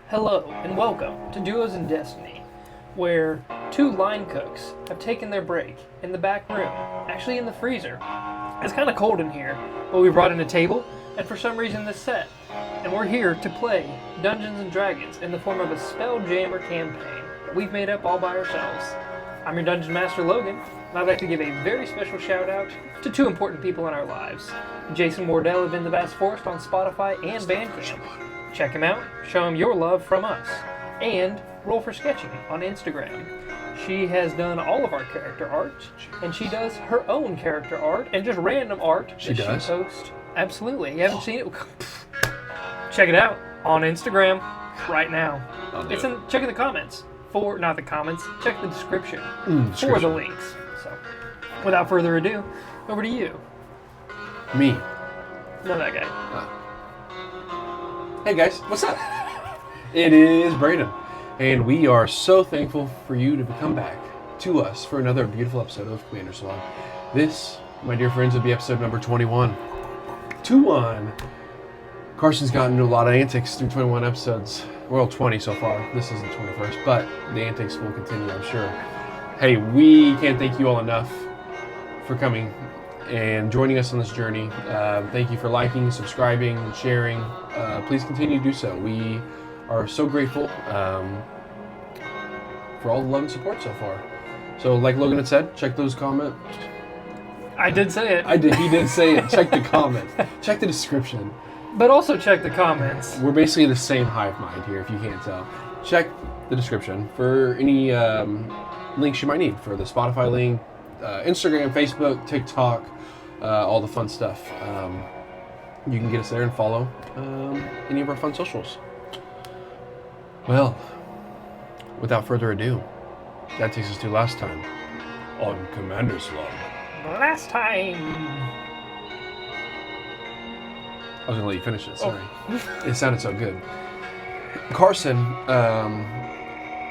Hello and welcome to Duos in Destiny, where two line cooks have taken their break in the back room, actually in the freezer. It's kind of cold in here, but we brought in a table and for some reason this set, and we're here to play Dungeons and Dragons in the form of a Spelljammer campaign that we've made up all by ourselves. I'm your Dungeon Master Logan, and I'd like to give a very special shout out to two important people in our lives. Jason Wardell of In the Vast Forest on Spotify and Bandcamp. Check him out, show him your love from us. And Roll for Sketching on Instagram. She has done all of our character art, and she does her own character art and just random art she posts. Absolutely. You haven't seen it? Check it out on Instagram right now. Check in the comments. Not the comments, check the description for the links. So, without further ado, over to you. Me. No, that guy. Hey guys, what's up? It is Brayden, and we are so thankful for you to come back to us for another beautiful episode of Commander's Log. This, my dear friends, will be episode number 21. 2-1. Carson's gotten into a lot of antics through 21 episodes. Well, 20 so far. This is the 21st, but the antics will continue, I'm sure. Hey, we can't thank you all enough for coming and joining us on this journey. Thank you for liking, subscribing, and sharing. Please continue to do so. We are so grateful for all the love and support so far. So, like Logan had said, check those comments. I did say it. He did say it. Check the comments. Check the description. But also check the comments. We're basically the same hive mind here, if you can't tell. Check the description for any links you might need for the Spotify link, Instagram, Facebook, TikTok, all the fun stuff. You can get us there and follow any of our fun socials. Well, without further ado, that takes us to last time on Commander's Log. Last time. I was going to let you finish it, sorry. It sounded so good. Carson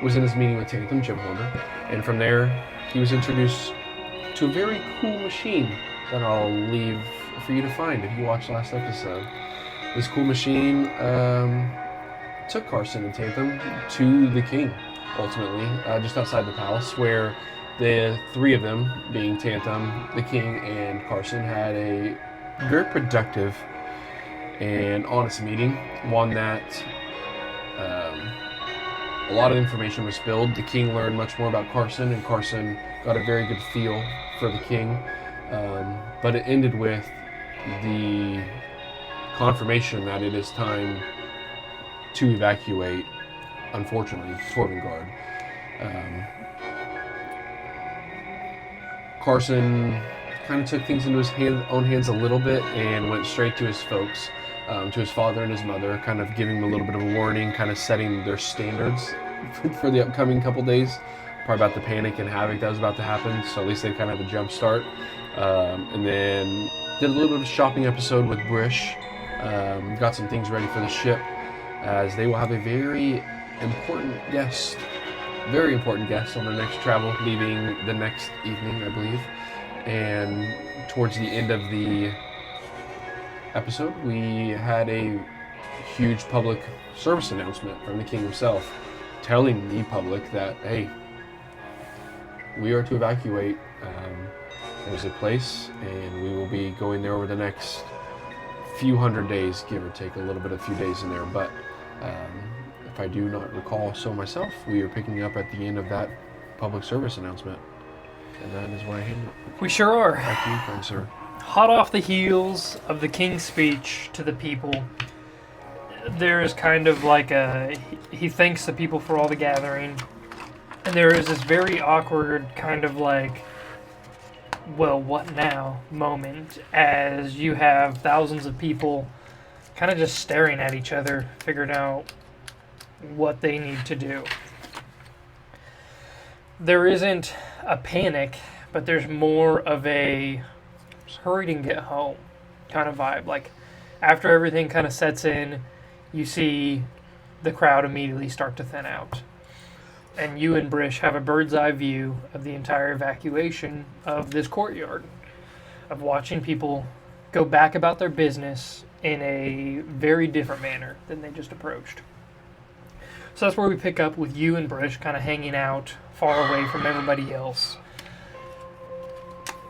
was in his meeting with Tatum, Jim Horner, and from there he was introduced to a very cool machine that I'll leave for you to find if you watched last episode. This cool machine took Carson and Tatum to the king, ultimately, just outside the palace, where the three of them, being Tatum, the king, and Carson, had a very productive and honest meeting, one that a lot of information was spilled. The king learned much more about Carson, and Carson got a very good feel for the king. But it ended with the confirmation that it is time to evacuate, unfortunately, Torvengard. Carson kind of took things into his own hands a little bit and went straight to his folks, to his father and his mother, kind of giving them a little bit of a warning, kind of setting their standards for the upcoming couple days, probably about the panic and havoc that was about to happen, so at least they kind of have a jump start. And then did a little bit of a shopping episode with Brish, got some things ready for the ship, as they will have a very important guest on their next travel, leaving the next evening, I believe. And towards the end of the episode, we had a huge public service announcement from the king himself, telling the public that, hey, we are to evacuate. There's a place, and we will be going there over the next few hundred days, give or take a little bit, a few days in there. But if I do not recall so myself, we are picking up at the end of that public service announcement. And that is where I hand it. We sure are. Back to you, kind sir. Hot off the heels of the king's speech to the people, there is kind of like he thanks the people for all the gathering, and there is this very awkward kind of like, well, what now moment, as you have thousands of people kind of just staring at each other, figuring out what they need to do. There isn't a panic, but there's more of a hurry and get home kind of vibe. Like, after everything kind of sets in, you see the crowd immediately start to thin out. And you and Brish have a bird's eye view of the entire evacuation of this courtyard, of watching people go back about their business in a very different manner than they just approached. So that's where we pick up with you and Brish kind of hanging out far away from everybody else.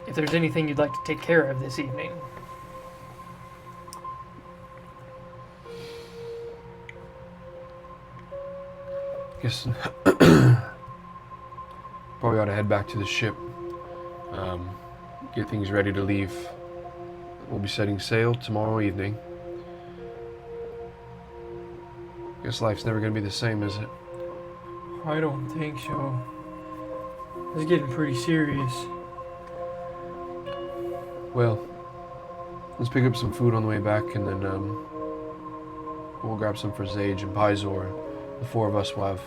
If there's anything you'd like to take care of this evening. Guess probably ought to head back to the ship. Get things ready to leave. We'll be setting sail tomorrow evening. Guess life's never gonna be the same, is it? I don't think so. It's getting pretty serious. Well, let's pick up some food on the way back, and then we'll grab some for Zage and Pizor. The four of us will have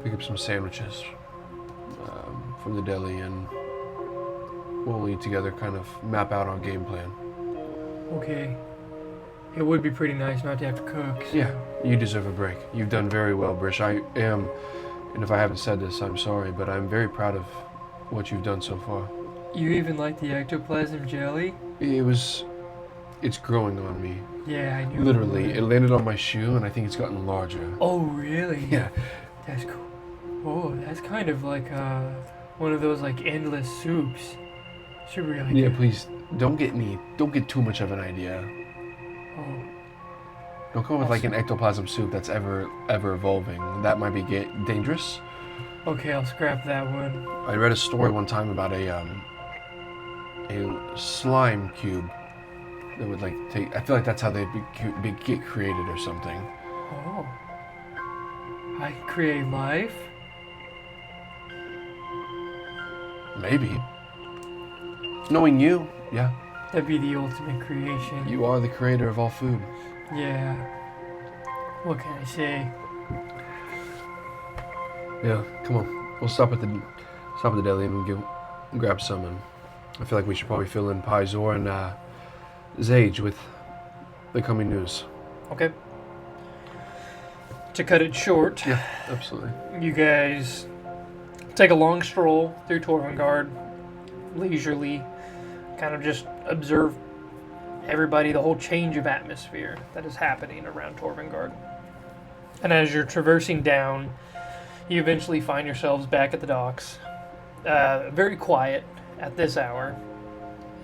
pick up some sandwiches from the deli, and we'll eat together, kind of map out our game plan. Okay. It would be pretty nice not to have to cook. So. Yeah, you deserve a break. You've done very well, Brish. I am, and if I haven't said this, I'm sorry, but I'm very proud of what you've done so far. You even like the ectoplasm jelly? It's growing on me. Yeah, I knew. Literally, it landed on my shoe, and I think it's gotten larger. Oh, really? Yeah. That's cool. Oh, that's kind of like one of those like endless soups. Should really. Yeah, good. please don't get too much of an idea. Oh. Don't come with like an ectoplasm soup that's ever evolving. That might be dangerous. Okay, I'll scrap that one. I read a story one time about a slime cube that would like take. I feel like that's how they get created or something. Oh. I create life? Maybe. Knowing you, yeah. That'd be the ultimate creation. You are the creator of all food. Yeah. What can I say? Yeah, come on. We'll stop at the deli and grab some. And I feel like we should probably fill in Pizor and Zage with the coming news. Okay. To cut it short, Yeah, absolutely. you guys take a long stroll through Torvengard, leisurely, kind of just observe everybody, the whole change of atmosphere that is happening around Torvengard. And as you're traversing down, you eventually find yourselves back at the docks. Very quiet at this hour.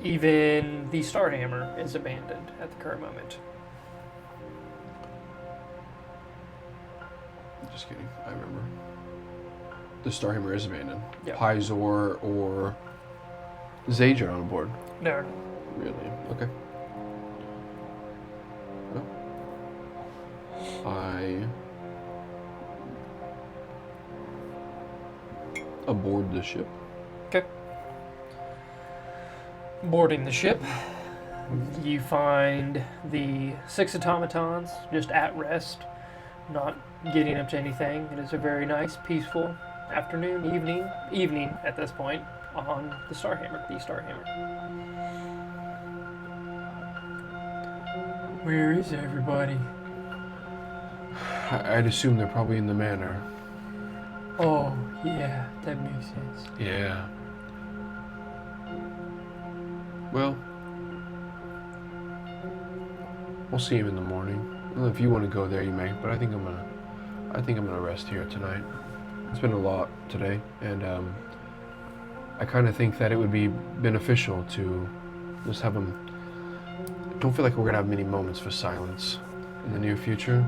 Even the Starhammer is abandoned at the current moment. Just kidding. I remember. The Starhammer is abandoned. Yep. Pizor or Zage are on board. No. Really? Okay. Well, I aboard the ship. Okay. Boarding the ship, you find the 6 automatons just at rest, not getting up to anything. It is a very nice, peaceful afternoon, evening at this point on the Starhammer. Where is everybody? I'd assume they're probably in the manor. Oh, yeah, that makes sense. Yeah. Well, we'll see him in the morning. Well, if you want to go there, you may. But I think I'm gonna rest here tonight. It's been a lot today, and I kind of think that it would be beneficial to just have him. Don't feel like we're gonna have many moments for silence in the near future.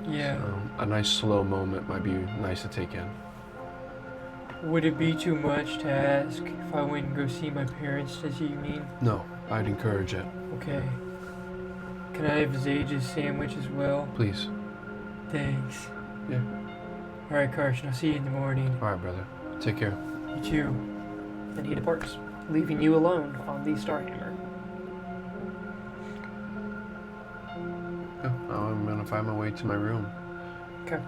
Yeah. So a nice slow moment might be nice to take in. Would it be too much to ask if I went and go see my parents this evening? No, I'd encourage it. Okay. Can I have Zage's sandwich as well? Please. Thanks. Yeah. Alright, Carson, I'll see you in the morning. All right, brother. Take care. You too. And he departs, leaving you alone on the Starhammer. Yeah, now I'm gonna find my way to my room. Okay.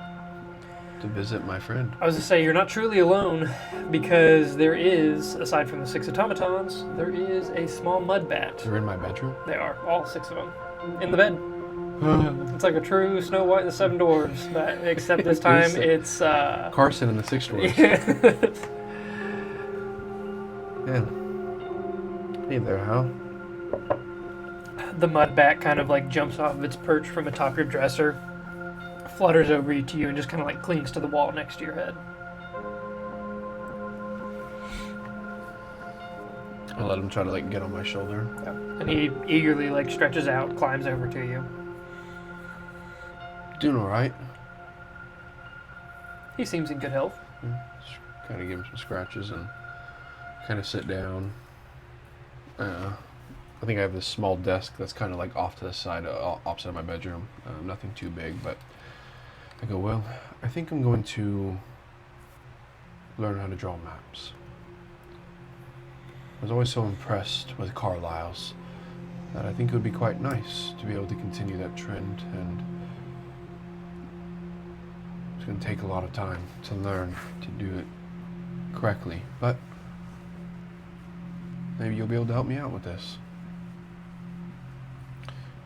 To visit my friend. I was to say, you're not truly alone, because there is, aside from the 6 automatons, there is a small mud bat. You're in my bedroom? They are, all 6 of them, in the bed. It's like a true Snow White and the 7 Dwarfs, but except this time it's... Carson and the 6 Dwarfs. Yeah. Man. Hey there, Hal. The mud bat kind of like jumps off of its perch from atop your dresser, flutters over to you, and just kind of like clings to the wall next to your head. I let him try to like get on my shoulder. Yeah. And he eagerly like stretches out, climbs over to you. Doing all right. He seems in good health. Kind of give him some scratches and kind of sit down. I think I have this small desk that's kind of like off to the side, opposite of my bedroom. Nothing too big, but I go, well, I think I'm going to learn how to draw maps. I was always so impressed with Carlisle's that I think it would be quite nice to be able to continue that trend, and it's going to take a lot of time to learn to do it correctly, but maybe you'll be able to help me out with this.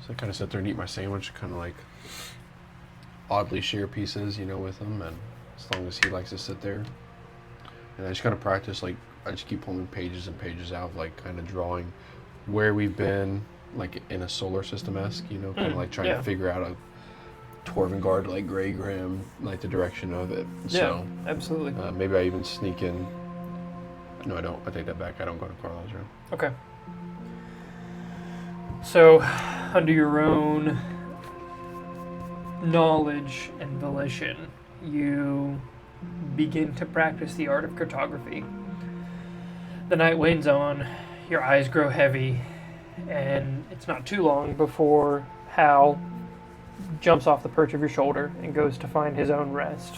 So I kind of sit there and eat my sandwich, kind of like oddly share pieces, you know, with him, and as long as he likes to sit there. And I just kind of practice, like, I just keep pulling pages and pages out, like kind of drawing where we've been, like in a solar system-esque, you know, kind of like trying to figure out a Torvengard, like Grey Grim, like the direction of it. So, yeah, absolutely. Maybe I even sneak in. No, I don't. I take that back. I don't go to Carlisle's room. Okay. So, under your own knowledge and volition, you begin to practice the art of cartography. The night wanes on, your eyes grow heavy, and it's not too long before Hal jumps off the perch of your shoulder and goes to find his own rest.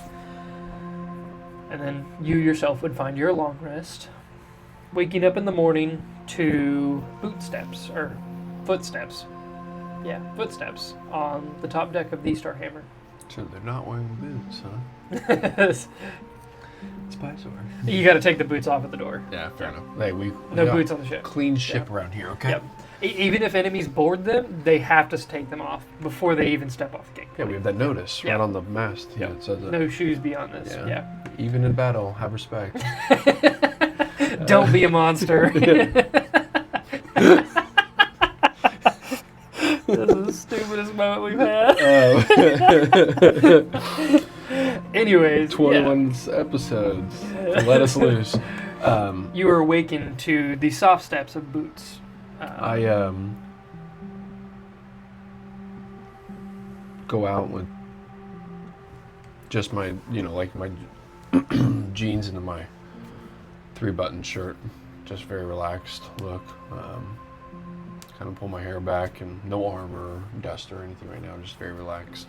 And then you yourself would find your long rest, waking up in the morning to footsteps on the top deck of the Starhammer. So they're not wearing boots, huh? Spy sword. You got to take the boots off at the door. Yeah, fair enough. Hey, we No got boots on the ship. clean ship around here, okay? Yep. Even if enemies board them, they have to take them off before they even step off the gate. Yeah, we have that notice right on the mast. Yeah, it says that. No shoes beyond this. Yeah. Even in battle, have respect. Don't be a monster. This is the stupidest moment we've had. Anyways, 21 episodes. Let us loose. You are awakened to the soft steps of boots. I go out with just my, like my jeans and my 3-button shirt. Just very relaxed look. Kind of pull my hair back and no armor, dust or anything right now. Just very relaxed.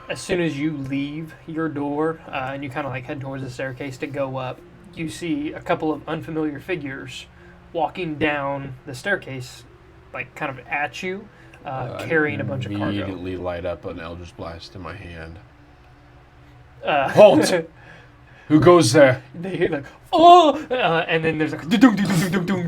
As soon as you leave your door and you kind of like head towards the staircase to go up, you see a couple of unfamiliar figures walking down the staircase, like kind of at you, carrying a bunch of cargo. Immediately light up an Eldritch Blast in my hand. Halt! Who goes there? They hear like, oh! And then there's like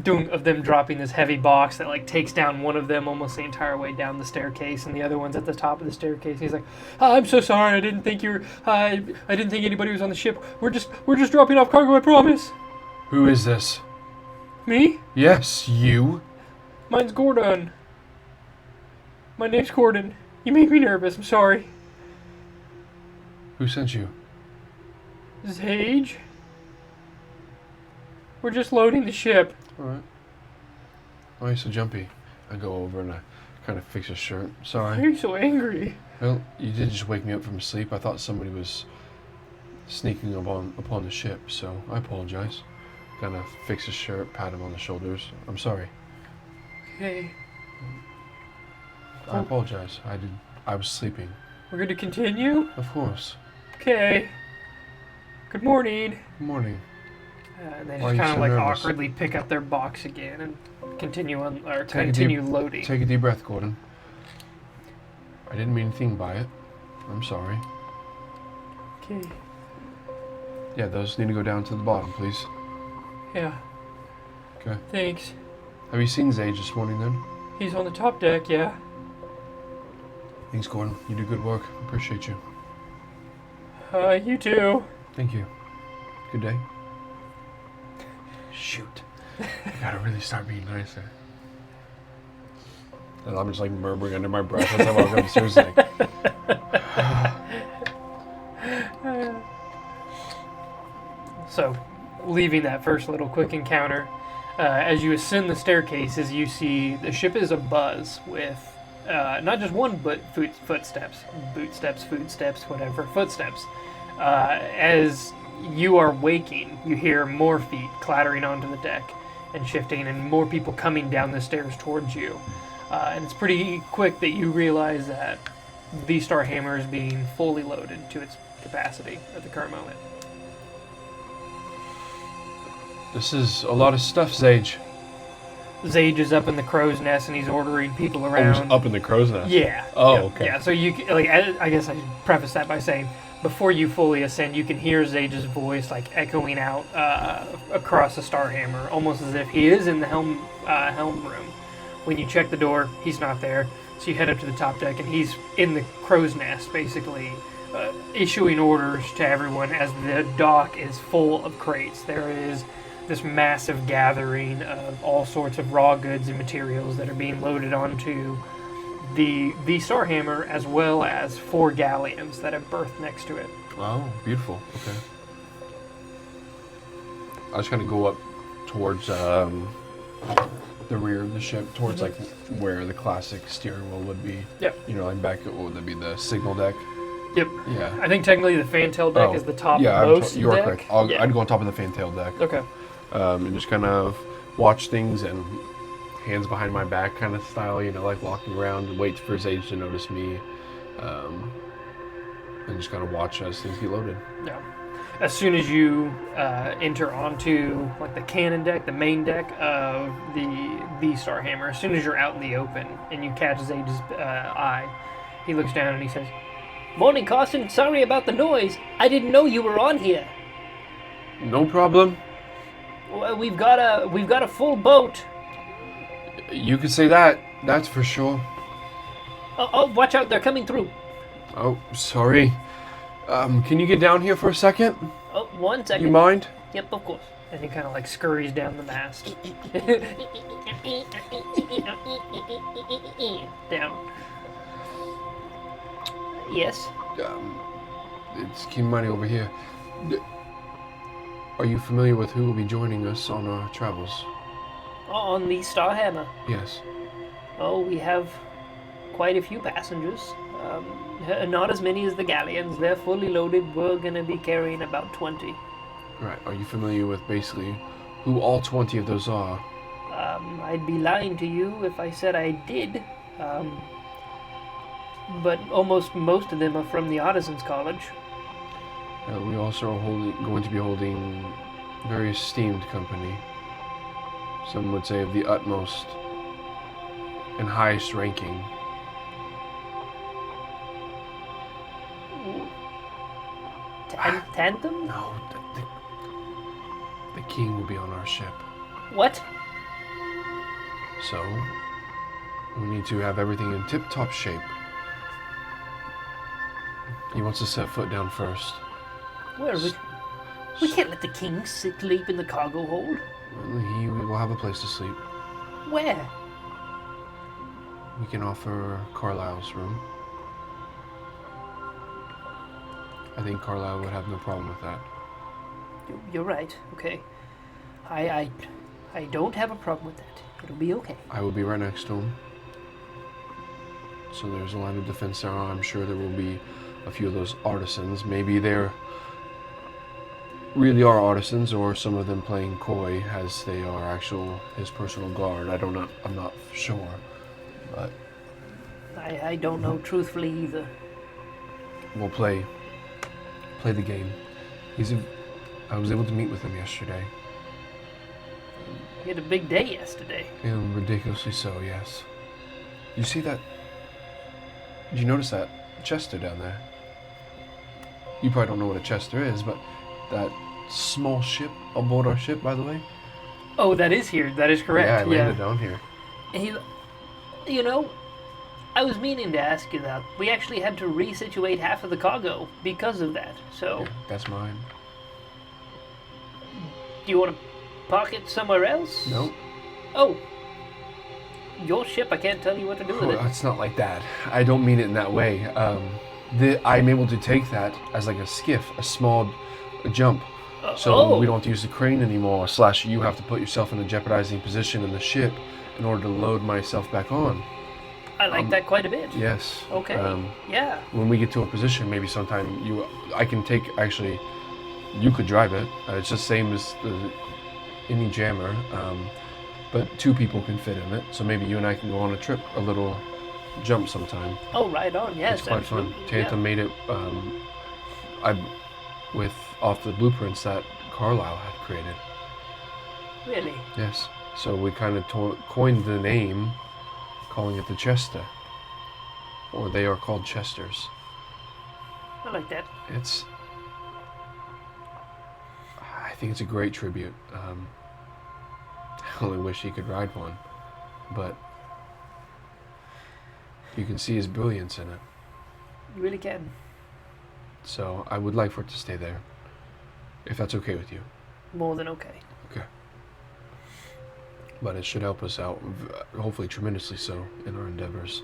dung of them dropping this heavy box that like takes down one of them almost the entire way down the staircase, and the other one's at the top of the staircase. He's like, I'm so sorry, I didn't think you were, I didn't think anybody was on the ship. We're just dropping off cargo, I promise. Who is this? Me? Yes, you. Mine's Gordon. My name's Gordon. You make me nervous, I'm sorry. Who sent you? Zage? We're just loading the ship. Alright. Why are you so jumpy? I go over and I kind of fix his shirt. Sorry. Why are you so angry? Well, you did just wake me up from sleep. I thought somebody was sneaking upon the ship, so I apologize. Kind of fix his shirt, pat him on the shoulders. I'm sorry. Okay. I apologize. I was sleeping. We're going to continue? Of course. Okay. Good morning. Good morning. And they Why are just you kind of so like nervous? awkwardly pick up their box again and continue Take continue loading. Take a deep breath, Gordon. I didn't mean anything by it. I'm sorry. Okay. Yeah, those need to go down to the bottom, please. Yeah. Okay. Thanks. Have you seen Zage this morning then? He's on the top deck, yeah. Thanks, Gordon. You do good work. Appreciate you. You too. Thank you. Good day. Shoot. I gotta really start being nicer. And I'm just like murmuring under my breath as I walk up the stairs like... So, leaving that first little quick encounter, as you ascend the staircases, you see the ship is abuzz with not just one, but footsteps, whatever, footsteps. As you are waking, you hear more feet clattering onto the deck and shifting, and more people coming down the stairs towards you. And it's pretty quick that you realize that the Starhammer is being fully loaded to its capacity at the current moment. This is a lot of stuff, Zage. Zage is up in the crow's nest and he's ordering people Oh, around. he's up in the crow's nest? Yeah. Oh, yeah, okay. Yeah, so you like, I guess I should preface that by saying, before you fully ascend, you can hear Zage's voice like echoing out across the Starhammer, almost as if he is in the helm room. When you check the door, he's not there. So you head up to the top deck, and he's in the crow's nest, basically, issuing orders to everyone as the dock is full of crates. There is this massive gathering of all sorts of raw goods and materials that are being loaded onto the Starhammer, as well as 4 galleons that have berthed next to it. Oh, beautiful. Okay. I just kind of go up towards the rear of the ship, towards like where the classic steering wheel would be. Yep. You know, like back at what would that be, the signal deck? Yep. Yeah. I think technically the fantail deck is the top Yeah, most you are deck. correct. I'd go on top of the fantail deck. Okay. And just kind of watch things and hands behind my back kind of style, you know, like walking around and wait for Zage to notice me. And just kind of watch as things get loaded. Yeah. As soon as you enter onto like the cannon deck, the main deck of the Starhammer, as soon as you're out in the open and you catch Zage's eye, he looks down and he says, "Morning, Carson. Sorry about the noise. I didn't know you were on here. No problem. Well, we've got a full boat. You could say that. That's for sure. Oh, watch out! They're coming through. Oh, sorry. Can you get down here for a second? Oh, 1 second. You mind? Yep, of course." And he kind of like scurries down the mast. Down. Yes. It's Kimani over here. Are you familiar with who will be joining us on our travels? On the Starhammer. Yes. Oh, we have quite a few passengers. Not as many as the galleons. They're fully loaded. We're going to be carrying about 20. Right. Are you familiar with basically who all 20 of those are? I'd be lying to you if I said I did. But almost most of them are from the Artisans College. We also are going to be holding a very esteemed company. Some would say of the utmost and highest ranking. Tanthem? No, the king will be on our ship. What? So, we need to have everything in tip-top shape. He wants to set foot down first. Where we can't let the king sleep in the cargo hold. He will have a place to sleep. Where? We can offer Carlisle's room. I think Carlisle would have no problem with that. You're right. Okay. I don't have a problem with that. It'll be okay. I will be right next to him. So there's a line of defense there. I'm sure there will be a few of those artisans. Maybe they're really are artisans, or some of them playing coy as they are his personal guard. I'm not sure, but I don't know truthfully either. we'll play the game. I was able to meet with him yesterday. You had a big day yesterday. And ridiculously so, yes. You see that? Did you notice that Chester down there? You probably don't know what a Chester is, but that small ship aboard our ship, by the way. Oh, that is here. That is correct. Yeah, I landed down here. And you know, I was meaning to ask you that. We actually had to resituate half of the cargo because of that. So, Yeah, that's mine. do you want to park it somewhere else? No. Oh. Your ship, I can't tell you what to do with it. It's not like that. I don't mean it in that way. I'm able to take that as like a skiff, a small jump. So we don't have to use the crane anymore, / you have to put yourself in a jeopardizing position in the ship in order to load myself back on. I like that quite a bit. Yes. Okay. Yeah. When we get to a position, maybe sometime I can take, actually, you could drive it. It's the same as any jammer. But 2 people can fit in it, so maybe you and I can go on a trip, a little jump sometime. Oh, right on, yes. It's quite absolutely. fun. Tanta made it off the blueprints that Carlisle had created. Really? Yes. So we kind of coined the name, calling it the Chester. Or they are called Chesters. I like that. I think it's a great tribute. I only wish he could ride one, but you can see his brilliance in it. You really can. So I would like for it to stay there, if that's okay with you. More than okay. Okay. But it should help us out, hopefully tremendously so, in our endeavors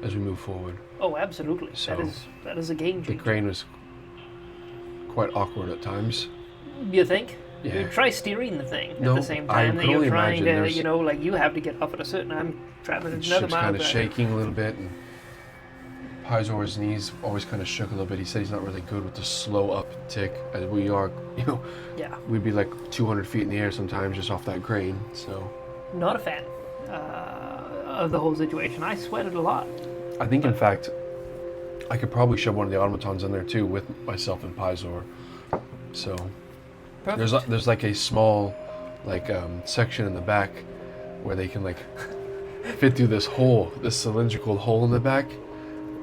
as we move forward. Oh, absolutely. So that is a game changer. The crane was quite awkward at times. You think? Yeah. You try steering the thing at No, the same I time that could you're only trying imagine to, like you have to get off at a certain time, traveling The another ship's mile. kind of shaking a little bit, and Pizor's knees always kind of shook a little bit. He said he's not really good with the slow uptick, as we are, Yeah. we'd be like 200 feet in the air sometimes just off that crane, so. Not a fan of the whole situation. I sweated a lot. I think, in fact, I could probably shove one of the automatons in there too with myself and Pizor. So Perfect. there's like a small section in the back where they can like fit through this cylindrical hole in the back.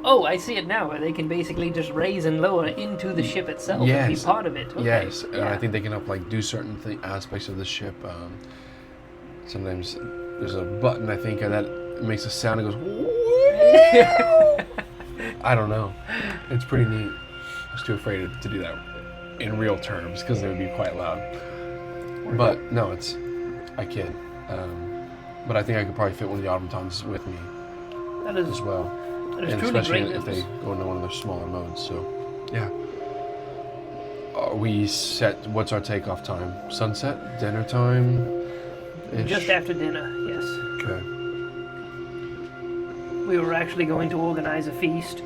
Oh, I see it now, where they can basically just raise and lower into the ship itself and be part of it. Okay. Yes, and Yeah. I think they can do certain aspects of the ship. Sometimes there's a button, I think, that makes a sound. It goes. I don't know. It's pretty neat. I was too afraid to do that in real terms because they would be quite loud. But no, I kid. But I think I could probably fit one of the automatons with me That is as well. That is And truly especially great if news. they go into one of their smaller modes. So, yeah. Are we set? What's our takeoff time? Sunset? Dinner time? Just after dinner, yes. Okay. We were actually going to organize a feast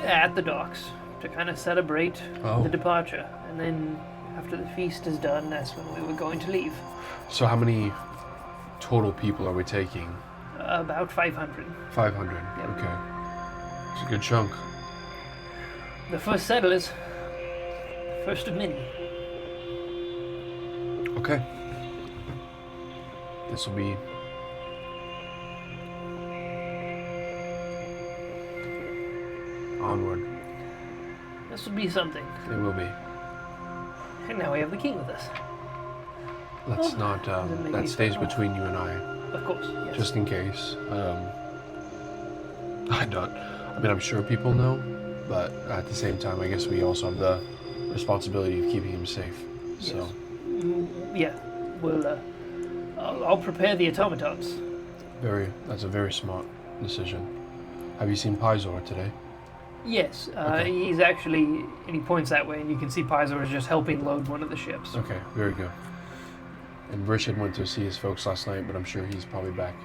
at the docks to kind of celebrate the departure. And then after the feast is done, that's when we were going to leave. So how many total people are we taking? About 500. 500. Yep. Okay. It's a good chunk. The first settlers. First of many. Okay. This will be onward. This will be something. It will be. And now we have the king with us. Let's not. doesn't make me That stays so- between you and I, Of course, yes. just in case. I don't. I mean, I'm sure people know, but at the same time, I guess we also have the responsibility of keeping him safe. So. Yeah. Well, I'll prepare the automatons. That's a very smart decision. Have you seen Pizor today? Yes, Okay. he's actually, and he points that way, and you can see Pizor is just helping load one of the ships. Okay, very good. And Richard went to see his folks last night, but I'm sure he's probably back.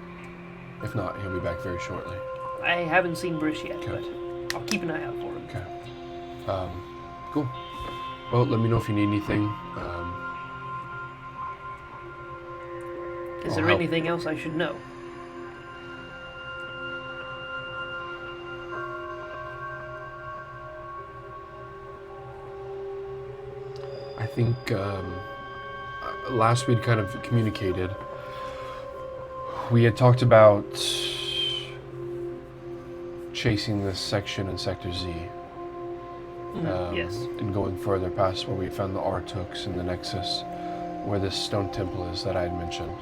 If not, he'll be back very shortly. I haven't seen Brish yet, Okay. but I'll keep an eye out for him. Okay. Cool. Well, let me know if you need anything. Is I'll there help. anything else I should know? I think last we'd kind of communicated. We had talked about chasing this section in Sector Z. Yes. And going further past where we found the Artooks and the Nexus, where this stone temple is that I had mentioned.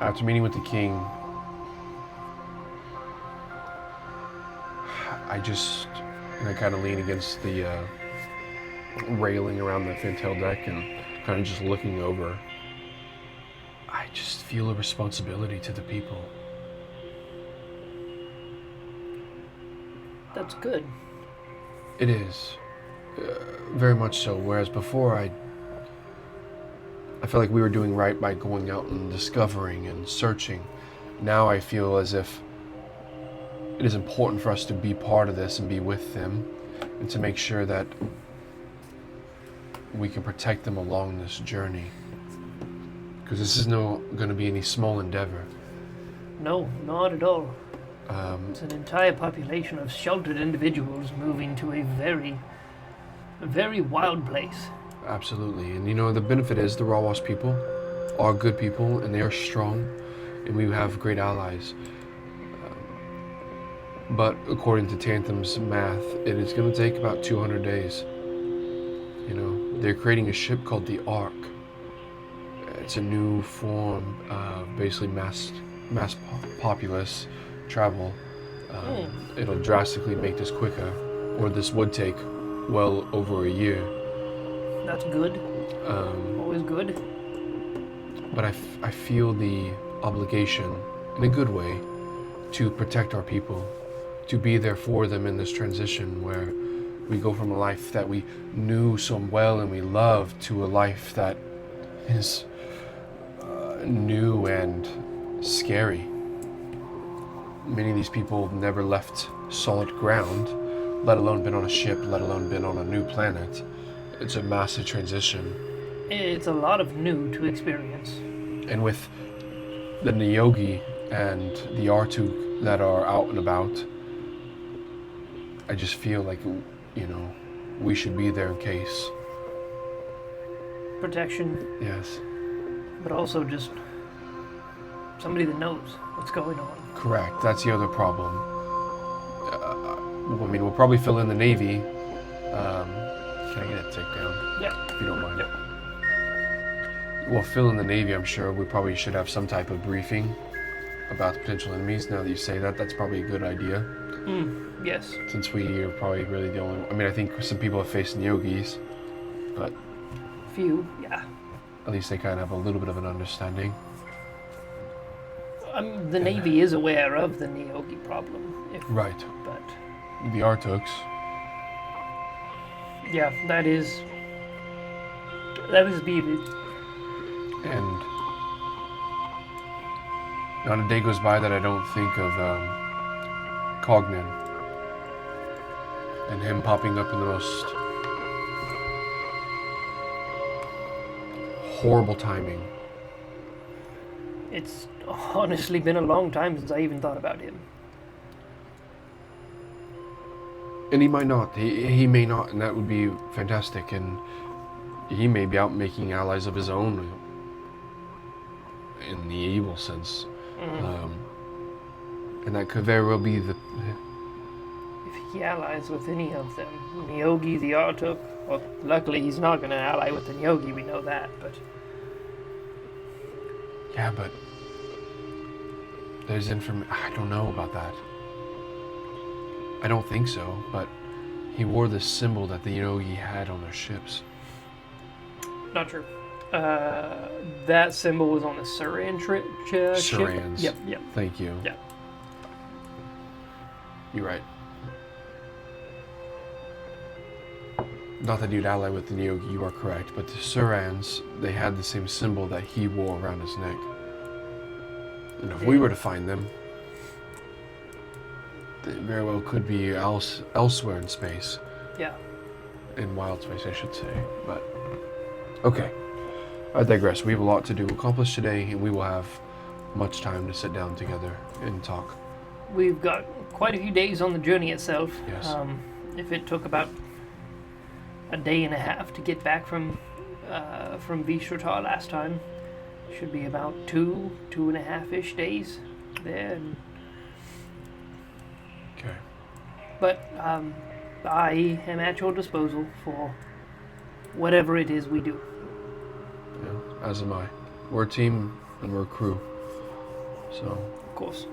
After meeting with the king, I kind of lean against the railing around the fintail deck and kind of just looking over. I just feel a responsibility to the people. That's good. It is. Very much so. Whereas before, I felt like we were doing right by going out and discovering and searching. Now I feel as if it is important for us to be part of this and be with them, and to make sure that we can protect them along this journey. Because this is no going to be any small endeavor. No, not at all. It's an entire population of sheltered individuals moving to a very, very wild place. Absolutely. And you know, the benefit is the Rawas people are good people, and they are strong, and we have great allies. But according to Tantham's math, it is going to take about 200 days. You know, they're creating a ship called the Ark. It's a new form of basically mass populace travel. It'll drastically make this quicker, or this would take well over a year. That's good. Always good. But I feel the obligation, in a good way, to protect our people, to be there for them in this transition where we go from a life that we knew so well and we loved to a life that is new and scary. Many of these people never left solid ground, let alone been on a ship, let alone been on a new planet. It's a massive transition. It's a lot of new to experience. And with the Niyogi and the Artuk that are out and about, I just feel like, you know, we should be there in case. Protection. Yes. But also just somebody that knows what's going on. Correct. That's the other problem. I mean, we'll probably fill in the Navy. Can I get a takedown? Yeah. If you don't mind. Yep. We'll fill in the Navy, I'm sure. We probably should have some type of briefing about the potential enemies. Now that you say that, that's probably a good idea. Yes. Since we are probably really the only... I mean, I think some people have faced Niyogis, but... Few, yeah. At least they kind of have a little bit of an understanding. The Navy is aware of the Niyogi problem. Right. But... The Artuks. Yeah, that is beaded. And not a day goes by that I don't think of Cognan and him popping up in the most horrible timing. It's honestly been a long time since I even thought about him. And he might not. He may not, and that would be fantastic. And he may be out making allies of his own in the evil sense. And that could very well be the... If he allies with any of them, Niyogi, the Artuk, well, luckily he's not going to ally with the Niyogi, we know that, but... Yeah, but... There's information... I don't know about that. I don't think so, but he wore this symbol that the Niyogi had on their ships. Not true. That symbol was on the Suran ship. Surans. Yep. Thank you. Yeah. You're right. Not that you'd ally with the Niyogi, you are correct, but the Surans, they had the same symbol that he wore around his neck. And if we were to find them, they very well could be elsewhere in space. Yeah. In wild space, I should say. But, okay. I digress. We have a lot to do accomplish today, and we will have much time to sit down together and talk. We've got quite a few days on the journey itself. Yes. If it took about a day and a half to get back from Vishratar last time, it should be about 2.5-ish days there. Okay. But I am at your disposal for whatever it is we do. Yeah, as am I. We're a team and we're a crew. So. Of course.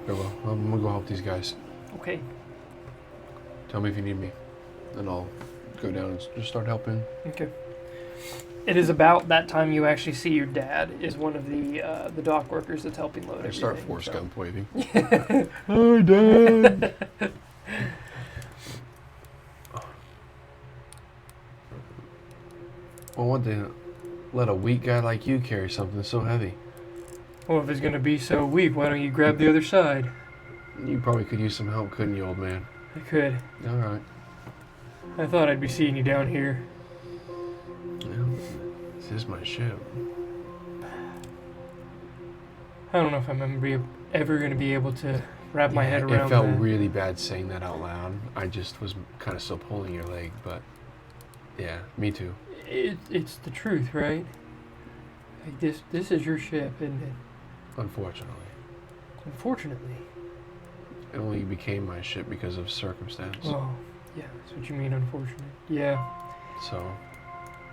Very well. I'm gonna go help these guys. Okay. Tell me if you need me, and I'll go down and just start helping. Okay. It is about that time you actually see your dad is one of the dock workers that's helping load I everything. start Forrest Gump waving. Hi, Dad. Well, one thing, let a weak guy like you carry something so heavy. Well, if it's going to be so weak, why don't you grab the other side? You probably could use some help, couldn't you, old man? I could. All right. I thought I'd be seeing you down here. Well, this is my ship. I don't know if I'm ever going to be able to wrap my head around It felt that. really bad saying that out loud. I just was kind of still pulling your leg, but yeah, me too. It's the truth, right? Like this is your ship, isn't it? Unfortunately. Unfortunately. It only became my ship because of circumstance. Oh, yeah, that's what you mean, unfortunate. Yeah. So,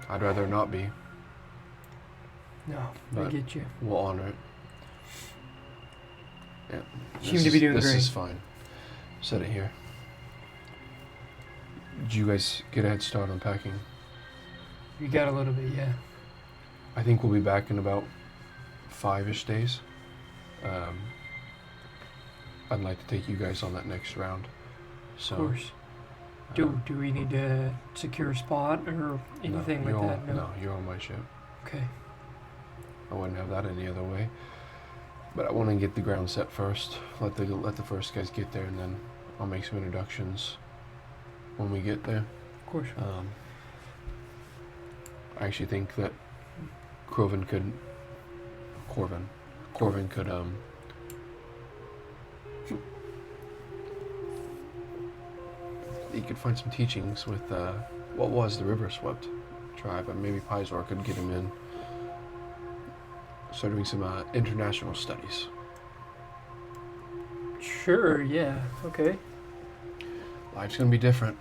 I'd rather not be. No, I But get you. we'll honor it. Yeah. You seem to be doing this great. This is fine. Set it here. Did you guys get a head start on packing? You got a little bit, yeah. I think we'll be back in about 5-ish days. I'd like to take you guys on that next round. So, Of course. Do we need to secure a spot or anything like that? No, you're on my ship. Okay. I wouldn't have that any other way. But I want to get the ground set first. Let the first guys get there, and then I'll make some introductions when we get there. Of course. I actually think that Corvin could he could find some teachings with what was the River Swept tribe, and maybe Pizor could get him in. Start doing some international studies. Sure, yeah. Okay. Life's gonna be different.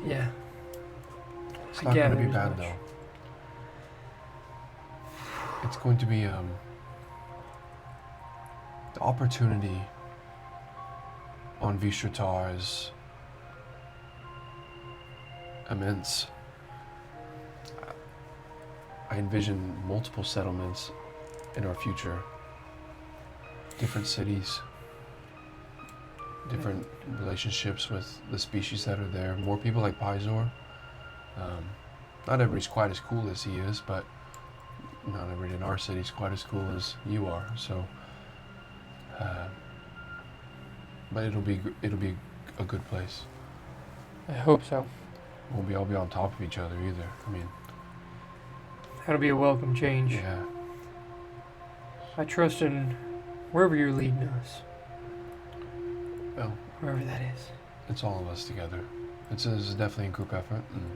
Yeah. It's I not gonna gather be as bad much. though. It's going to be the opportunity on Vishratar is immense. I envision multiple settlements in our future. Different cities, different relationships with the species that are there. More people like Pizor. Not everybody's quite as cool as he is, but not everybody in our city is quite as cool as you are. So, but it'll be a good place. I hope so. Won't all be on top of each other either. I mean, That'll be a welcome change. yeah. I trust in wherever you're leading us. Well, Wherever that is. it's all of us together. It's definitely a group effort, and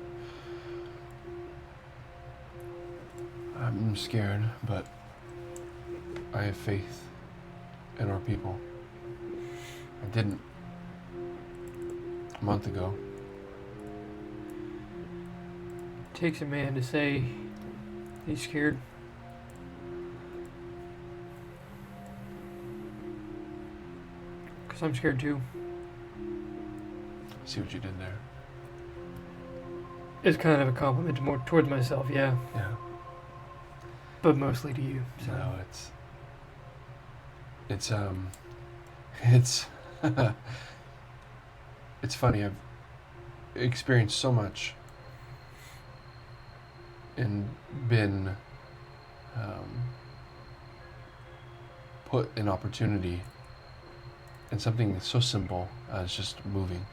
I'm scared, but I have faith in our people. I didn't a month ago. Takes a man to say he's scared. Because I'm scared too. See what you did there. It's kind of a compliment more towards myself, yeah. Yeah. But mostly to you. So. No, it's it's funny. I've experienced so much and been put in opportunity in something that's so simple as just moving.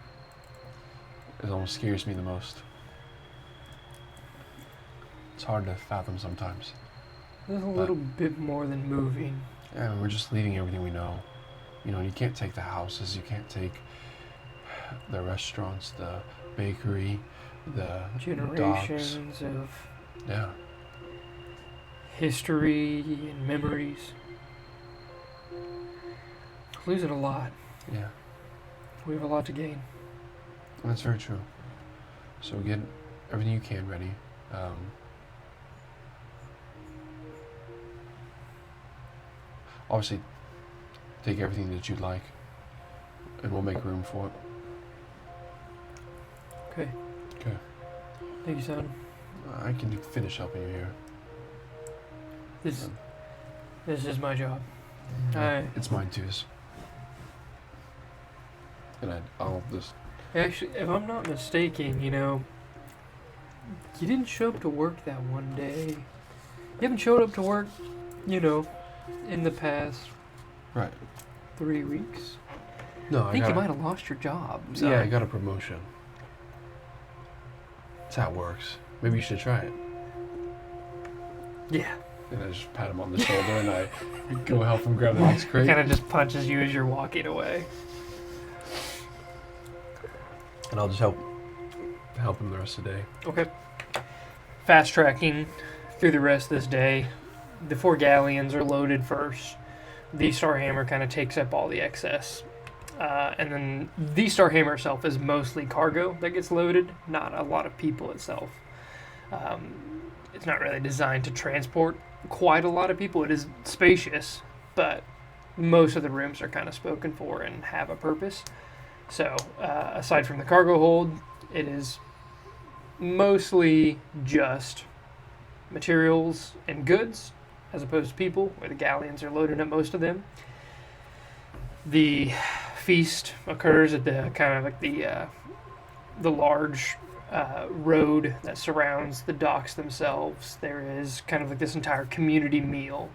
It almost scares me the most. It's hard to fathom sometimes. There's a little bit more than moving. Yeah, we're just leaving everything we know. You know, you can't take the houses, you can't take the restaurants, the bakery, the Generations docks. of Yeah. history and memories. Losing a lot. Yeah. We have a lot to gain. And that's very true. So get everything you can ready. Obviously, take everything that you'd like, and we'll make room for it. Okay. Okay. Thank you, son. I can finish helping you here. This is my job. It's mine too. And I'll just... Actually, if I'm not mistaken, you didn't show up to work that one day. You haven't showed up to work, in the past... Right. 3 weeks. No, I think you might have lost your job. So. Yeah, I got a promotion. That's how it works. Maybe you should try it. Yeah. And I just pat him on the shoulder and I go help him grab the next crate. He kind of just punches you as you're walking away. And I'll just help him the rest of the day. Okay. Fast tracking through the rest of this day. The 4 galleons are loaded first. The Starhammer kind of takes up all the excess. And then the Starhammer itself is mostly cargo that gets loaded, not a lot of people itself. It's not really designed to transport quite a lot of people. It is spacious, but most of the rooms are kind of spoken for and have a purpose. So, aside from the cargo hold, it is mostly just materials and goods, as opposed to people, where the galleons are loaded up most of them. The feast occurs at the kind of like the large road that surrounds the docks themselves. There is kind of like this entire community meal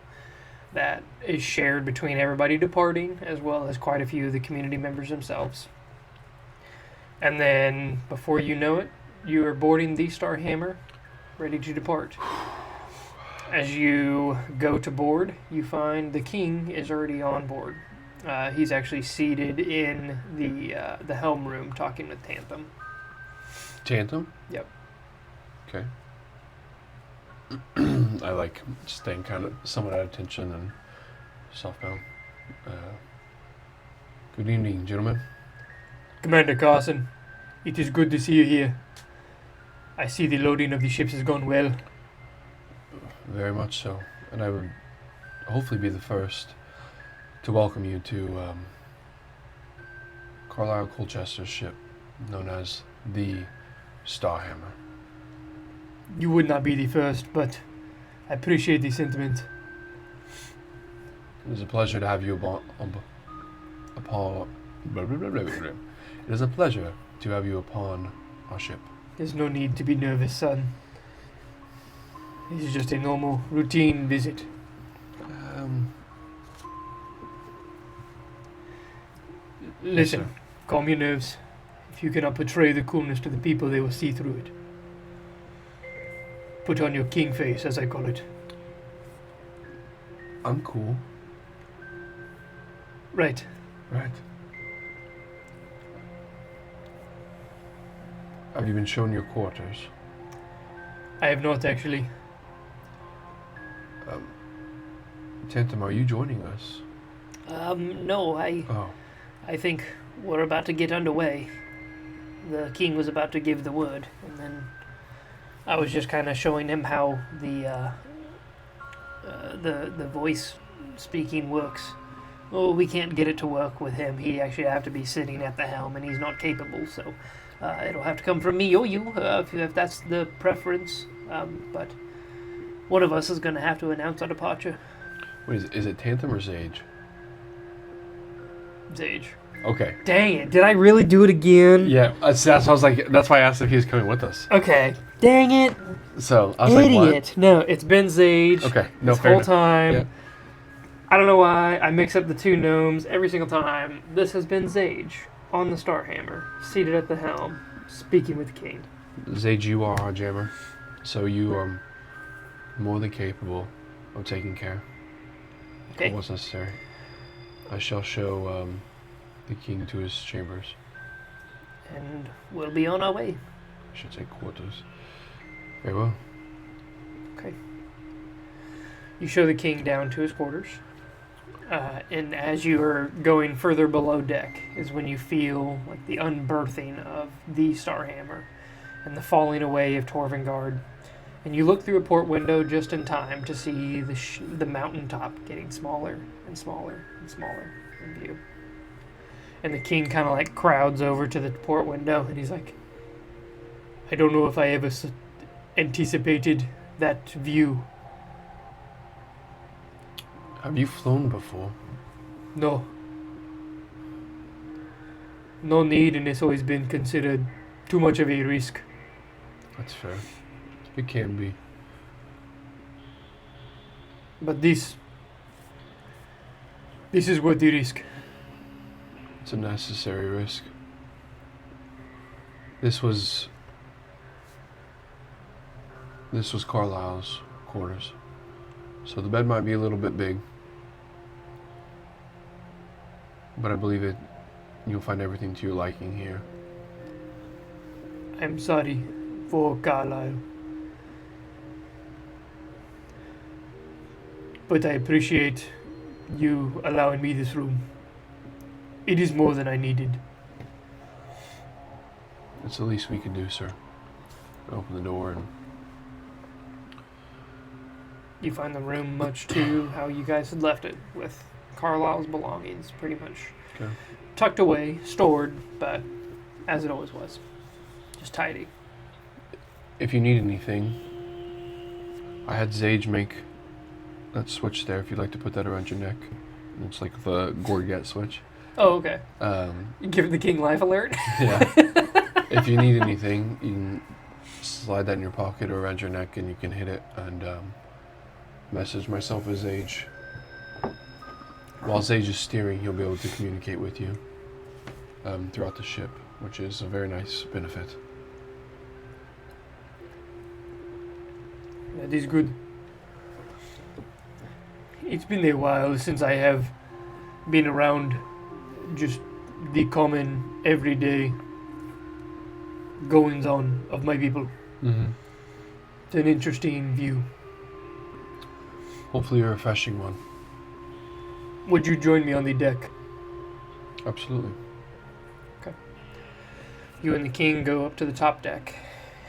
that is shared between everybody departing, as well as quite a few of the community members themselves. And then, before you know it, you are boarding the Starhammer, ready to depart. As you go to board, you find the king is already on board. He's actually seated in the helm room talking with Tantham. Tantham? Yep. Okay. I staying kind of somewhat at attention and softbound. Good evening, gentlemen. Commander Carson, it is good to see you here. I see the loading of the ships has gone well. Very much so. And I would hopefully be the first to welcome you to Carlisle Colchester's ship, known as the Starhammer. You would not be the first, but I appreciate the sentiment. It is a pleasure to have you It is a pleasure to have you upon our ship. There's no need to be nervous, son. This is just a normal, routine visit. Listen, yes, calm your nerves. If you cannot portray the coolness to the people, they will see through it. Put on your king face, as I call it. I'm cool. Right. Right. Have you been shown your quarters? I have not, actually. Tantham, are you joining us? No, Oh. I think we're about to get underway. The king was about to give the word, and then I was just kind of showing him how the voice speaking works. Oh, we can't get it to work with him. He actually have to be sitting at the helm, and he's not capable, so it'll have to come from me or you, if that's the preference. But one of us is going to have to announce our departure. Wait, is it Tantham or Zage? Zage. Okay. Dang it, did I really do it again? Yeah, that's why I was like, that's why I asked if he was coming with us. Okay. Dang it. So, I was like, Idiot. No, it's been Zage. Okay, no, this fair whole enough. time. Yeah. I don't know why I mix up the two gnomes every single time. This has been Zage on the Starhammer, seated at the helm, speaking with the king. Zage, you are our jammer, so you are more than capable of taking care of what's necessary. I shall show the king to his chambers. And we'll be on our way. I should say quarters. Very well. Okay. You show the king down to his quarters. And as you are going further below deck is when you feel like the unberthing of the Starhammer and the falling away of Torvengard. And you look through a port window just in time to see the mountaintop getting smaller and smaller and smaller in view. And the king kind of like crowds over to the port window and he's like, I don't know if I ever anticipated that view. Have you flown before? No. No need, and it's always been considered too much of a risk. That's fair. It can be. But this is worth the risk. It's a necessary risk. This was Carlisle's quarters. So the bed might be a little bit big. But I believe you'll find everything to your liking here. I'm sorry for Carlisle. But I appreciate you allowing me this room. It is more than I needed. It's the least we can do, sir. Open the door and... You find the room much to how you guys had left it, with Carlisle's belongings pretty much tucked away, stored, but as it always was. Just tidy. If you need anything, I had Zage make that switch there, if you'd like to put that around your neck. It's like the Gorget switch. Oh, okay. Um, Give the king life alert? yeah. If you need anything, you can slide that in your pocket or around your neck and you can hit it and message myself as Zage. While Zage is steering, he'll be able to communicate with you throughout the ship, which is a very nice benefit. That is good. It's been a while since I have been around just the common, everyday goings-on of my people. Mm-hmm. It's an interesting view. Hopefully a refreshing one. Would you join me on the deck? Absolutely. Okay. You and the king go up to the top deck,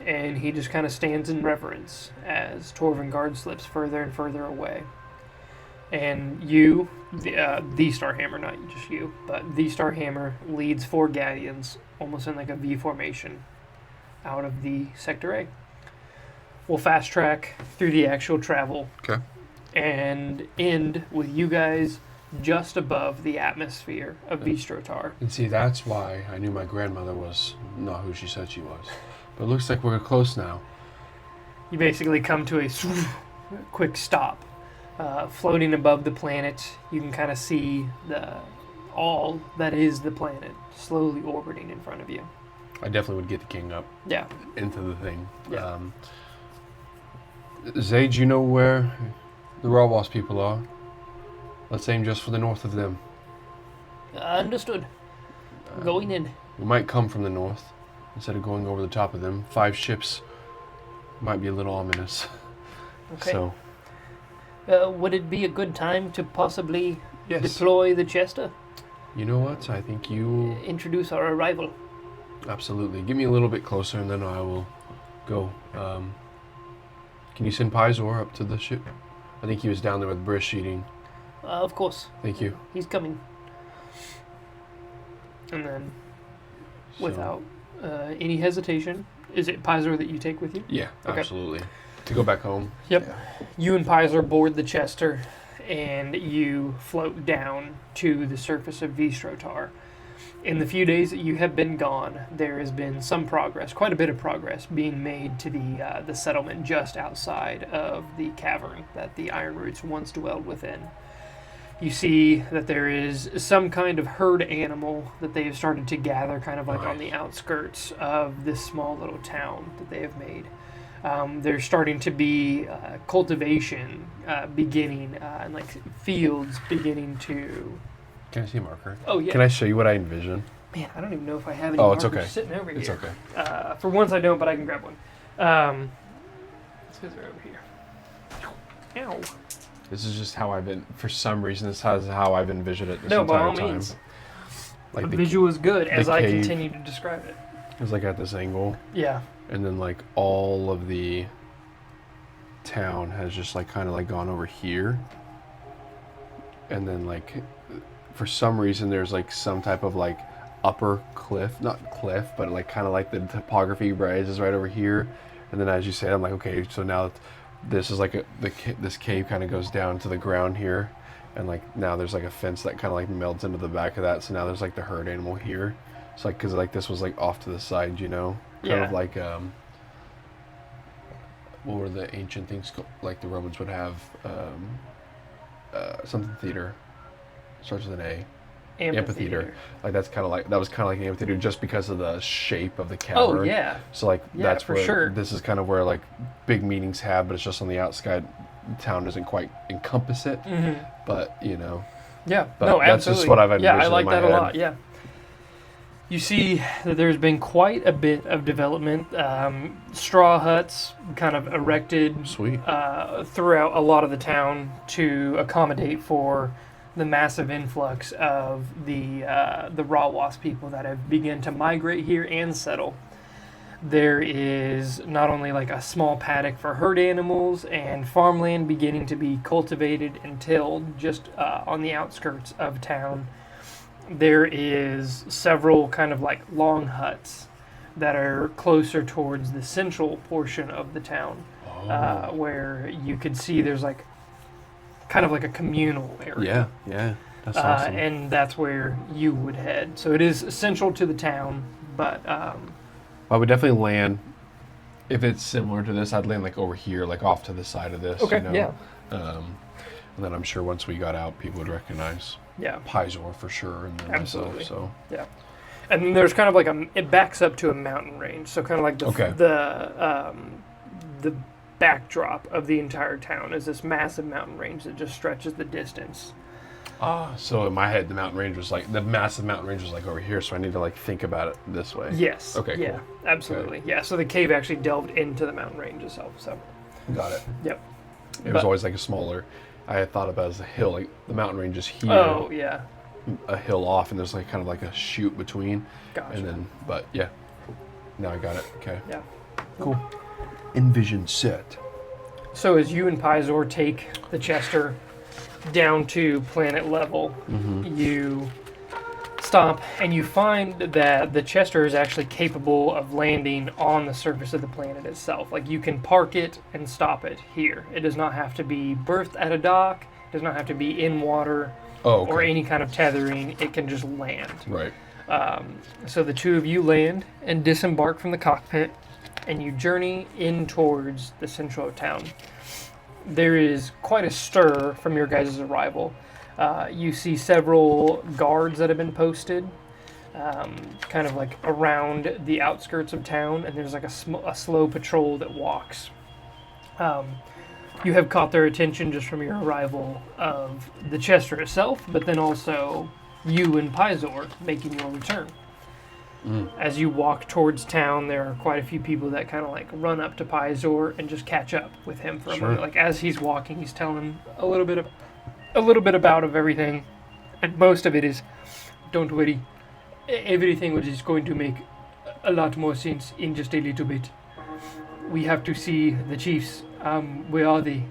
and he just kind of stands in reverence as Torvengard slips further and further away. And you, the Starhammer, not just you, but the Starhammer leads 4 galleons, almost in like a V formation, out of the Sector A. We'll fast track through the actual travel. Okay. And end with you guys just above the atmosphere of Vistrotar. And see, that's why I knew my grandmother was not who she said she was. But it looks like we're close now. You basically come to a quick stop. Floating above the planet, you can kind of see all that is the planet slowly orbiting in front of you. I definitely would get the king up. Yeah. Into the thing. Yeah. Zage, you know where the Rawwas people are? Let's aim just for the north of them. Understood. Going in. We might come from the north instead of going over the top of them. 5 ships might be a little ominous. Okay. So. Would it be a good time to possibly Yes. deploy the Chester? You know what? I think you... Introduce our arrival. Absolutely. Get me a little bit closer and then I will go. Can you send Pizor up to the ship? I think he was down there with Brish eating. Of course. Thank you. He's coming. And then, without any hesitation, is it Pizor that you take with you? Yeah, Okay. absolutely. To go back home. Yep. Yeah. You and Pizor board the Chester, and you float down to the surface of Vistrotar. In the few days that you have been gone, there has been some progress, quite a bit of progress, being made to the settlement just outside of the cavern that the Iron Roots once dwelled within. You see that there is some kind of herd animal that they have started to gather kind of like on the outskirts of this small little town that they have made. There's starting to be cultivation beginning, and like fields beginning to... Can I see a marker? Oh, yeah. Can I show you what I envision? Man, I don't even know if I have any Oh, it's markers okay. sitting over It's here. okay. For once I don't, but I can grab one. These guys are over here. Ow. This is just how I've been, for some reason, this is how I've envisioned it this No, by entire all time. means. Like The visual is good as I cave. continue to describe it. It was like at this angle. Yeah. And then like all of the town has just like kind of like gone over here. And then like for some reason there's like some type of like upper cliff, not cliff, but like kind of like the topography is right over here. And then as you say, I'm like, okay, so now this is like this cave kind of goes down to the ground here, and like now there's like a fence that kind of like melds into the back of that. So now there's like the herd animal here. It's like because like this was like off to the side, kind of like what were the ancient things like the Romans would have something theater starts with an A. Amphitheater. Like that was kind of like an amphitheater just because of the shape of the cavern. Oh yeah. So like that's for where sure. This is kind of where like big meetings have, but it's just on the outside. Town doesn't quite encompass it, but Yeah. But no, that's absolutely. just what I've envisioned I like in my that head. a lot. Yeah. You see that there's been quite a bit of development. Straw huts kind of erected Sweet. throughout a lot of the town to accommodate for the massive influx of the Rawas people that have begun to migrate here and settle. There is not only like a small paddock for herd animals and farmland beginning to be cultivated and tilled just on the outskirts of town. There is several kind of like long huts that are closer towards the central portion of the town, where you could see there's like kind of like a communal area. Yeah, that's awesome. And that's where you would head. So it is central to the town, but I would definitely land. If it's similar to this, I'd land like over here, like off to the side of this. Okay, yeah. And then I'm sure once we got out, people would recognize Pizor for sure, and then Absolutely. myself. So Yeah. And then there's kind of like it backs up to a mountain range. So kind of like the backdrop of the entire town is this massive mountain range that just stretches the distance. So in my head, the massive mountain range was like over here. So I need to like think about it this way. Yes. Okay. Yeah. Cool. Absolutely. Okay. Yeah. So the cave actually delved into the mountain range itself. So. Got it. Yep. It was always like a smaller. I had thought about it as a hill, like the mountain range is here. Oh yeah. A hill off, and there's like kind of like a chute between. Gotcha. And then, but yeah. Now I got it. Okay. Yeah. Cool. Envision set. So as you and Pizor take the Chester down to planet level, you stop and you find that the Chester is actually capable of landing on the surface of the planet itself. Like you can park it and stop it here. It does not have to be berthed at a dock. It does not have to be in water or any kind of tethering. It can just land. Right. So the two of you land and disembark from the cockpit, and you journey in towards the central of town. There is quite a stir from your guys' arrival. You see several guards that have been posted, kind of like around the outskirts of town, and there's like a slow patrol that walks. You have caught their attention just from your arrival of the Chester itself, but then also you and Pizor making your return. As you walk towards town, there are quite a few people that kind of like run up to Pizor and just catch up with him for a moment. Like as he's walking, he's telling a little bit about everything, and most of it is, don't worry, everything is going to make a lot more sense in just a little bit. We have to see the chiefs. Where are they?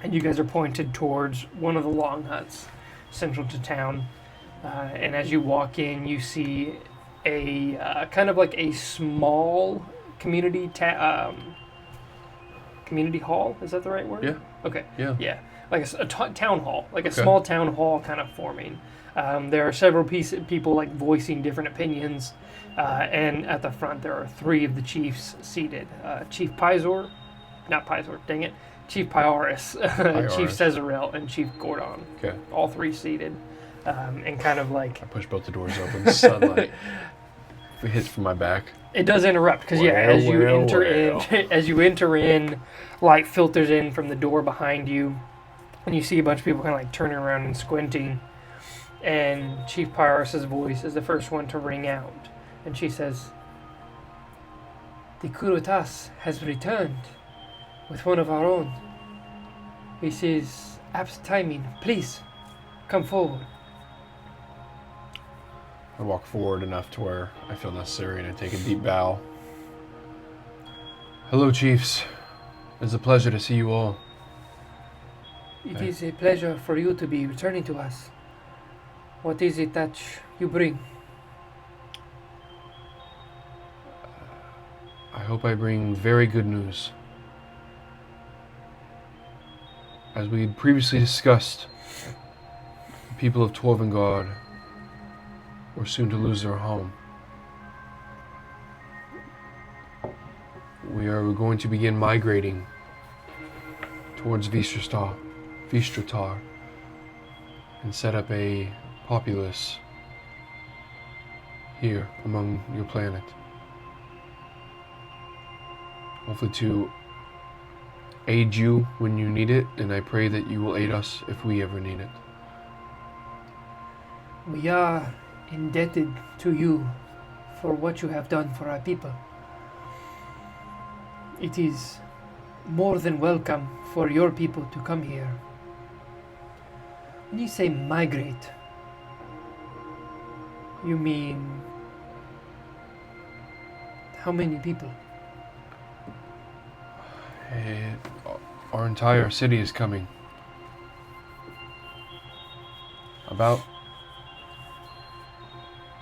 And you guys are pointed towards one of the long huts central to town. And as you walk in, you see a kind of like a small community community hall. Is that the right word? Yeah. Okay. Yeah. Yeah. Like a town hall, like a small town hall kind of forming. There are several people like voicing different opinions, and at the front there are three of the chiefs seated. Chief Pizor, not Pizor, dang it, Chief Pyaris, Chief Cesarel, and Chief Gordon. Okay. All three seated, and kind of like... I push both the doors open, sunlight hits from my back. It does interrupt, because as you enter in, light filters in from the door behind you, and you see a bunch of people kind of like turning around and squinting. And Chief Pyaris' voice is the first one to ring out. And she says, "The Kurotas has returned with one of our own. This is apt timing. Please, come forward." I walk forward enough to where I feel necessary, and I take a deep bow. Hello, chiefs. It's a pleasure to see you all. It is a pleasure for you to be returning to us. What is it that you bring? I hope I bring very good news. As we had previously discussed, the people of Torvengard were soon to lose their home. We are going to begin migrating towards Vistratar, and set up a populace here among your planet. Hopefully to aid you when you need it, and I pray that you will aid us if we ever need it. We are indebted to you for what you have done for our people. It is more than welcome for your people to come here. When you say migrate, you mean how many people? Our entire city is coming. About,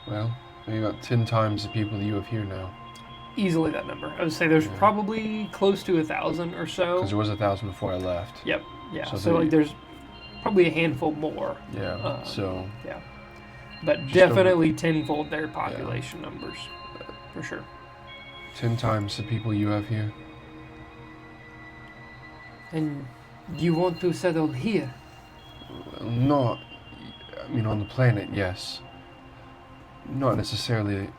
well, maybe about 10 times the people that you have here now. Easily that number. I would say there's probably close to 1,000 or so. Because there was 1,000 before I left. Yep. Yeah. So So, like, there's probably a handful more. Yeah. So. Yeah. But Just definitely tenfold their population numbers, for sure. 10 times the people you have here. And you want to settle here? Not, I mean, on the planet, yes. Not necessarily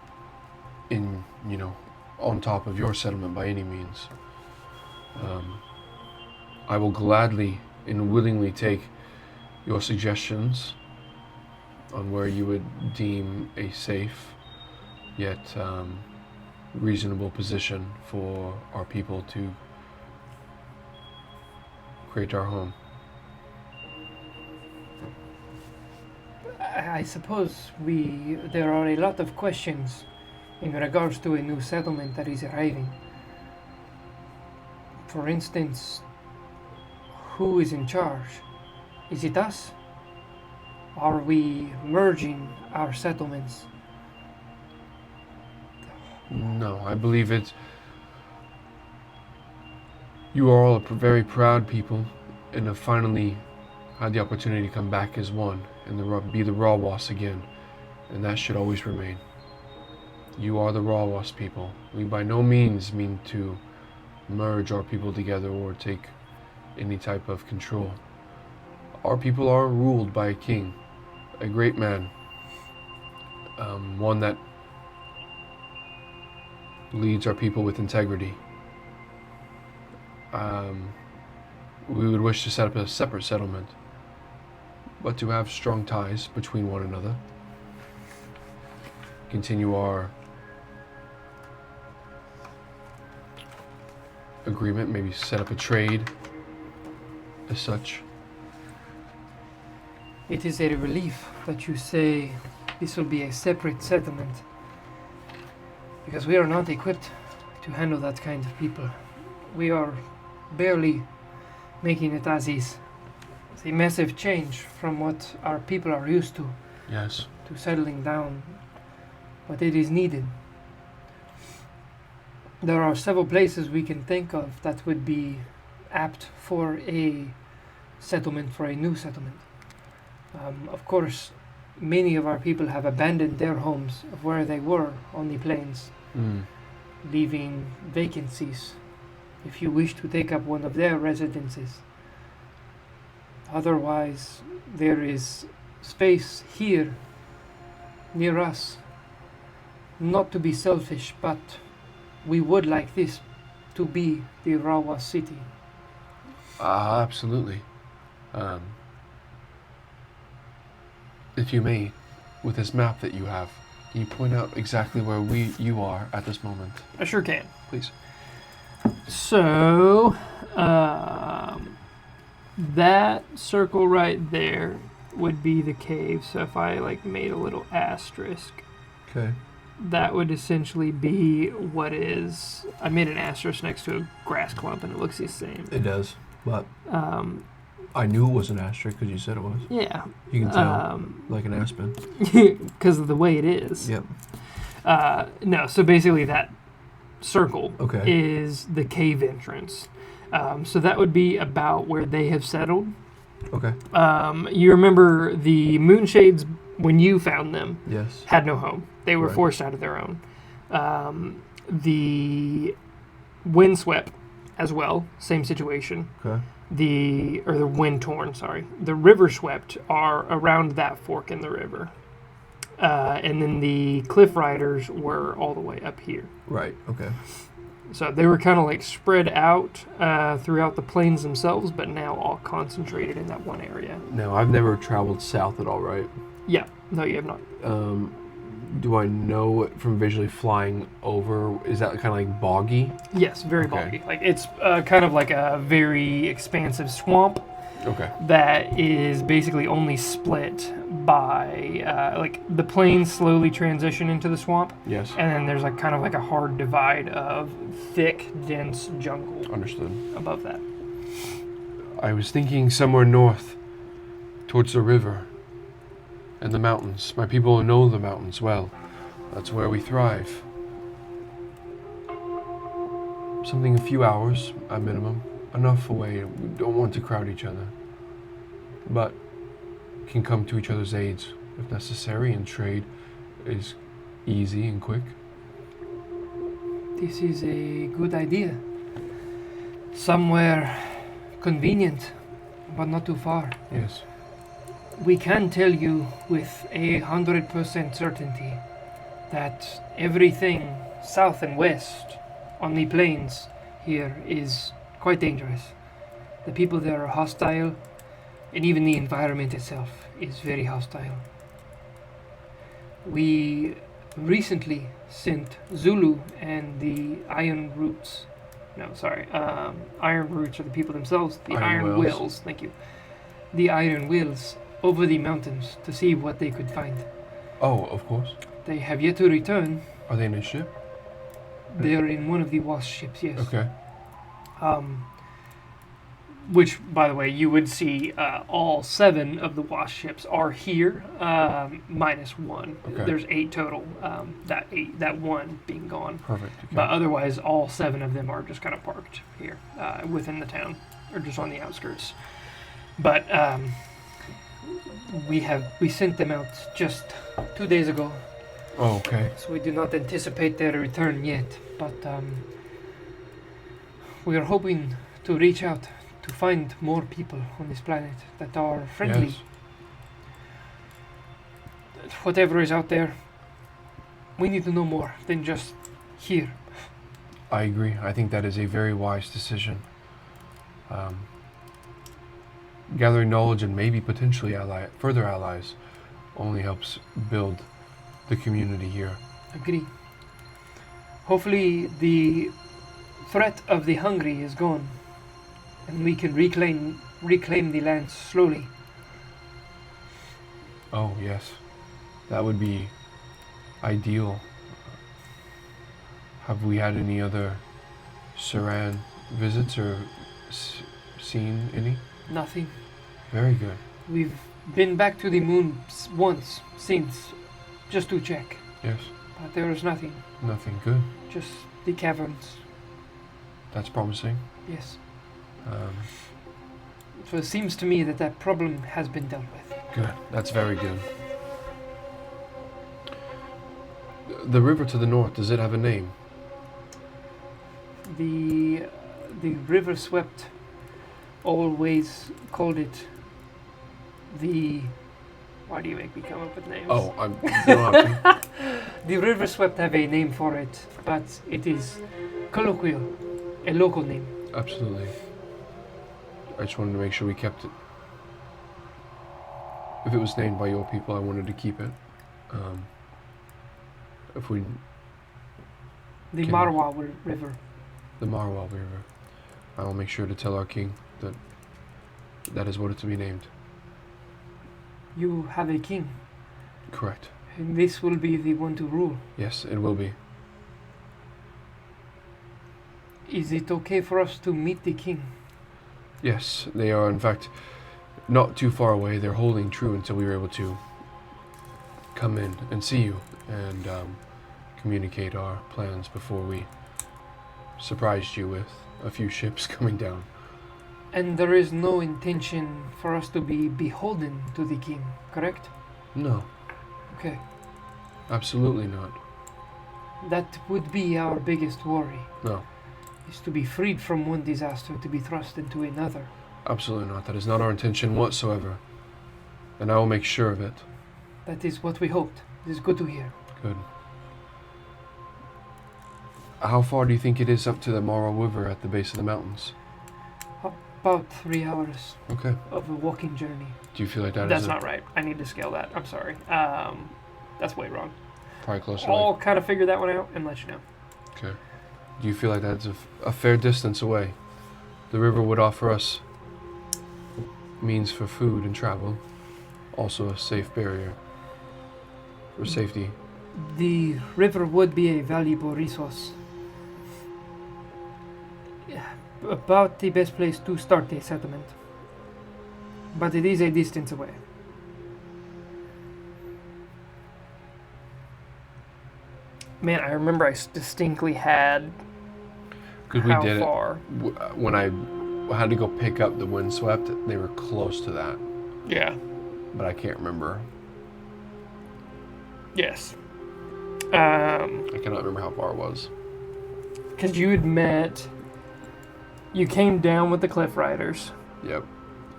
in, on top of your settlement by any means. I will gladly and willingly take your suggestions on where you would deem a safe yet reasonable position for our people to create our home. I suppose there are a lot of questions in regards to a new settlement that is arriving. For instance, who is in charge? Is it us? Are we merging our settlements? No, I believe it. You are all a very proud people, and have finally had the opportunity to come back as one and be the Rawwas again, and that should always remain. You are the Rawwas people. We by no means mean to merge our people together or take any type of control. Our people are ruled by a king, a great man, one that leads our people with integrity. We would wish to set up a separate settlement, but to have strong ties between one another. Continue our agreement, maybe set up a trade as such. It is a relief that you say this will be a separate settlement, because we are not equipped to handle that kind of people. We are barely making it as is. It's a massive change from what our people are used to Yes. settling down, but it is needed. There are several places we can think of that would be apt for a settlement, for a new settlement. Of course, many of our people have abandoned their homes of where they were on the plains, leaving vacancies if you wish to take up one of their residences. Otherwise, there is space here near us. Not to be selfish, but we would like this to be the Rawa city. Absolutely. If you may, with this map that you have, can you point out exactly where you are at this moment? I sure can. Please. So, that circle right there would be the cave. So if I made a little asterisk, Okay. that would essentially be what is. I made an asterisk next to a grass clump, and it looks the same. It does, but I knew it was an asterisk because you said it was. Yeah. You can tell, like an aspen. Because of the way it is. Yep. No, so basically that circle Okay. is the cave entrance. So that would be about where they have settled. Okay. You remember the Moonshades, when you found them, Yes. had no home. They were Right. forced out of their own. The Windswept as well, same situation. Okay. The Windtorn, sorry. The Riverswept are around that fork in the river. And then the Cliff Riders were all the way up here. Right. Okay. So they were kind of like spread out throughout the plains themselves, but now all concentrated in that one area. Now, I've never traveled south at all, right? Yeah, no, you have not. Do I know it from visually flying over? Is that kind of like boggy? Yes, very Okay. boggy. Like it's kind of like a very expansive swamp Okay. that is basically only split by like the plains slowly transition into the swamp, Yes. and then there's like kind of like a hard divide of thick, dense jungle Understood. above that. I was thinking somewhere north, towards the river and the mountains. My people know the mountains well. That's where we thrive. Something a few hours, at minimum. Enough away. We don't want to crowd each other. But can come to each other's aids if necessary, and trade is easy and quick. This is a good idea. Somewhere convenient, but not too far. Yes. We can tell you with 100% certainty that everything south and west on the plains here is quite dangerous. The people there are hostile, and even the environment itself is very hostile. We recently sent Zulu and the Iron Roots. No, sorry. Iron Roots are the people themselves. The Iron Iron Wills. Wills. Thank you. The Iron Wills over the mountains to see what they could find. Oh, of course. They have yet to return. Are they in a ship? They are in one of the wasp ships, yes. Okay. Which, by the way, you would see all 7 of the wasp ships are here, minus 1. Okay. There's 8 total. That 1 being gone. Perfect. Okay. But otherwise, all 7 of them are just kind of parked here within the town, or just on the outskirts. But we sent them out just 2 days ago, Oh, okay. so we do not anticipate their return yet. But we are hoping to reach out to find more people on this planet that are friendly. Yes. Whatever is out there, we need to know more than just here. I agree. I think that is a very wise decision. Gathering knowledge and maybe potentially further allies only helps build the community here. Agree. Hopefully the threat of the hungry is gone, and we can reclaim the land slowly. Oh, yes. That would be ideal. Have we had any other Saran visits or seen any? Nothing. Very good. We've been back to the moon once since, just to check, Yes. but there was nothing. Nothing. Good. Just the caverns. That's promising. Yes. Um, So it seems to me that that problem has been dealt with. good. That's very good. The river to the north, does it have a name? The river swept always called it the. Why do you make me come up with names? Oh, you don't have to. The river swept have a name for it, but it is colloquial, a local name. Absolutely. I just wanted to make sure we kept it. If it was named by your people, I wanted to keep it. If we, The Can- Marwa River. the Marwell River, I will make sure to tell our king that that is what it's to be named. You have a king, Correct. and this will be the one to rule. Yes, it will be. Is it okay for us to meet the king? Yes, they are in fact not too far away. They're holding true until we were able to come in and see you and communicate our plans before we surprised you with a few ships coming down. And there is no intention for us to be beholden to the king, correct? No, Okay. absolutely not. That would be our biggest worry, No, is to be freed from one disaster to be thrust into another. absolutely not. That is not our intention whatsoever. And I will make sure of it. That is what we hoped. It is good to hear. Good. How far do you think it is up to the Marl River at the base of the mountains? About 3 hours Okay. of a walking journey. Do you feel like That's not right. I need to scale that. I'm sorry. That's way wrong. probably closer to I'll kind of figure that one out and let you know. Okay. Do you feel like that's a fair distance away? The river would offer us means for food and travel, also a safe barrier for safety. The river would be a valuable resource. Yeah, about the best place to start a settlement. But it is a distance away. Man, I remember I distinctly had Because we how did far. it when I had to go pick up the windswept. They were close to that, Yeah. but I can't remember. Yes. I cannot remember how far it was. Because you had met. You came down with the Cliff Riders, Yep.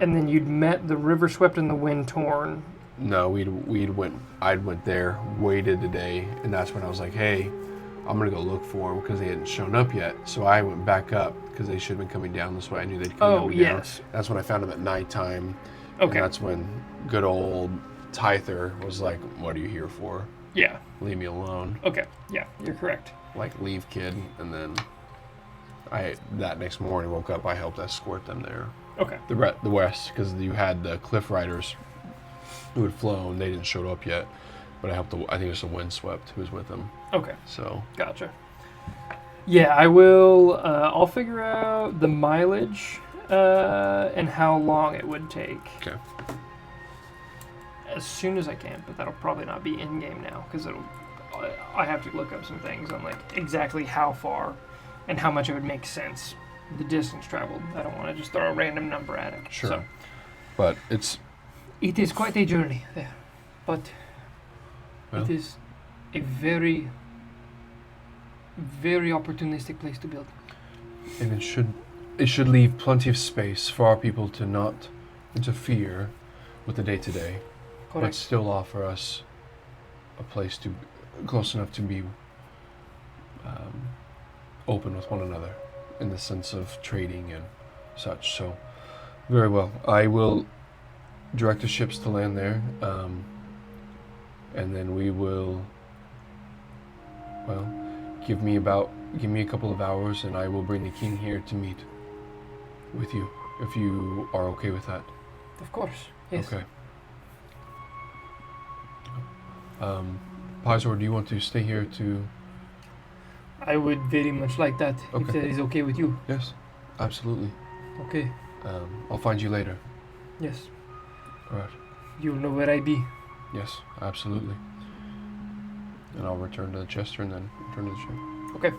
and then you'd met the River Swept and the Wind Torn. No, I'd went there, waited a day, and that's when I was like, hey, I'm gonna go look for them because they hadn't shown up yet. So I went back up because they should have been coming down this way. I knew they'd come down. Yes. That's when I found them at nighttime. Okay. And that's when good old Tyther was like, what are you here for? Yeah. Leave me alone. Okay. Yeah, you're correct. Like, leave, kid. And then that next morning woke up, I helped escort them there. Okay. The west, because you had the Cliff Riders who had flown. They didn't show up yet. But I helped I think it was the Windswept who was with them. Okay. So. Gotcha. Yeah, I will. I'll figure out the mileage and how long it would take Okay. as soon as I can, but that'll probably not be in game now because I have to look up some things on like exactly how far and how much it would make sense. The distance traveled. I don't want to just throw a random number at it. Sure. So, But it is quite a journey there, but well, it is a very, very opportunistic place to build. and it should leave plenty of space for our people to not interfere with the day-to-day, but Correct. still offer us a place to close enough to be open with one another in the sense of trading and such. So, very well. I will direct the ships to land there, and then we will. Well, give me a couple of hours, and I will bring the king here to meet with you, if you are okay with that. Of course. Yes. Okay. Pazor, do you want to stay here to? I would very much like that, if Okay. that is okay with you. Yes, absolutely. Okay. I'll find you later. Yes. All right. You'll know where I be. Yes, absolutely. And I'll return to the Chester and then return to the ship. Okay.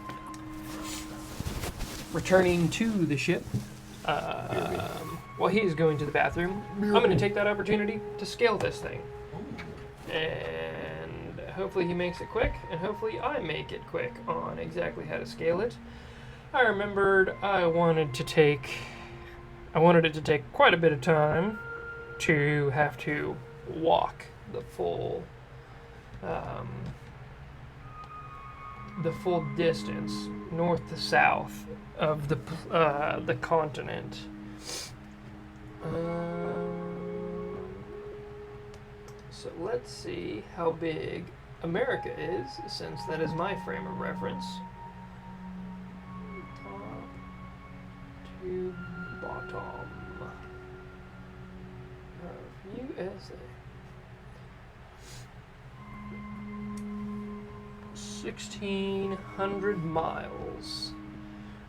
Returning to the ship, while he is going to the bathroom, I'm going to take that opportunity to scale this thing. And hopefully he makes it quick, and hopefully I make it quick on exactly how to scale it. I remembered I wanted it to take quite a bit of time to have to walk the full distance north to south of the continent. So let's see how big America is, since that is my frame of reference. Top to bottom of USA. 1,600 miles.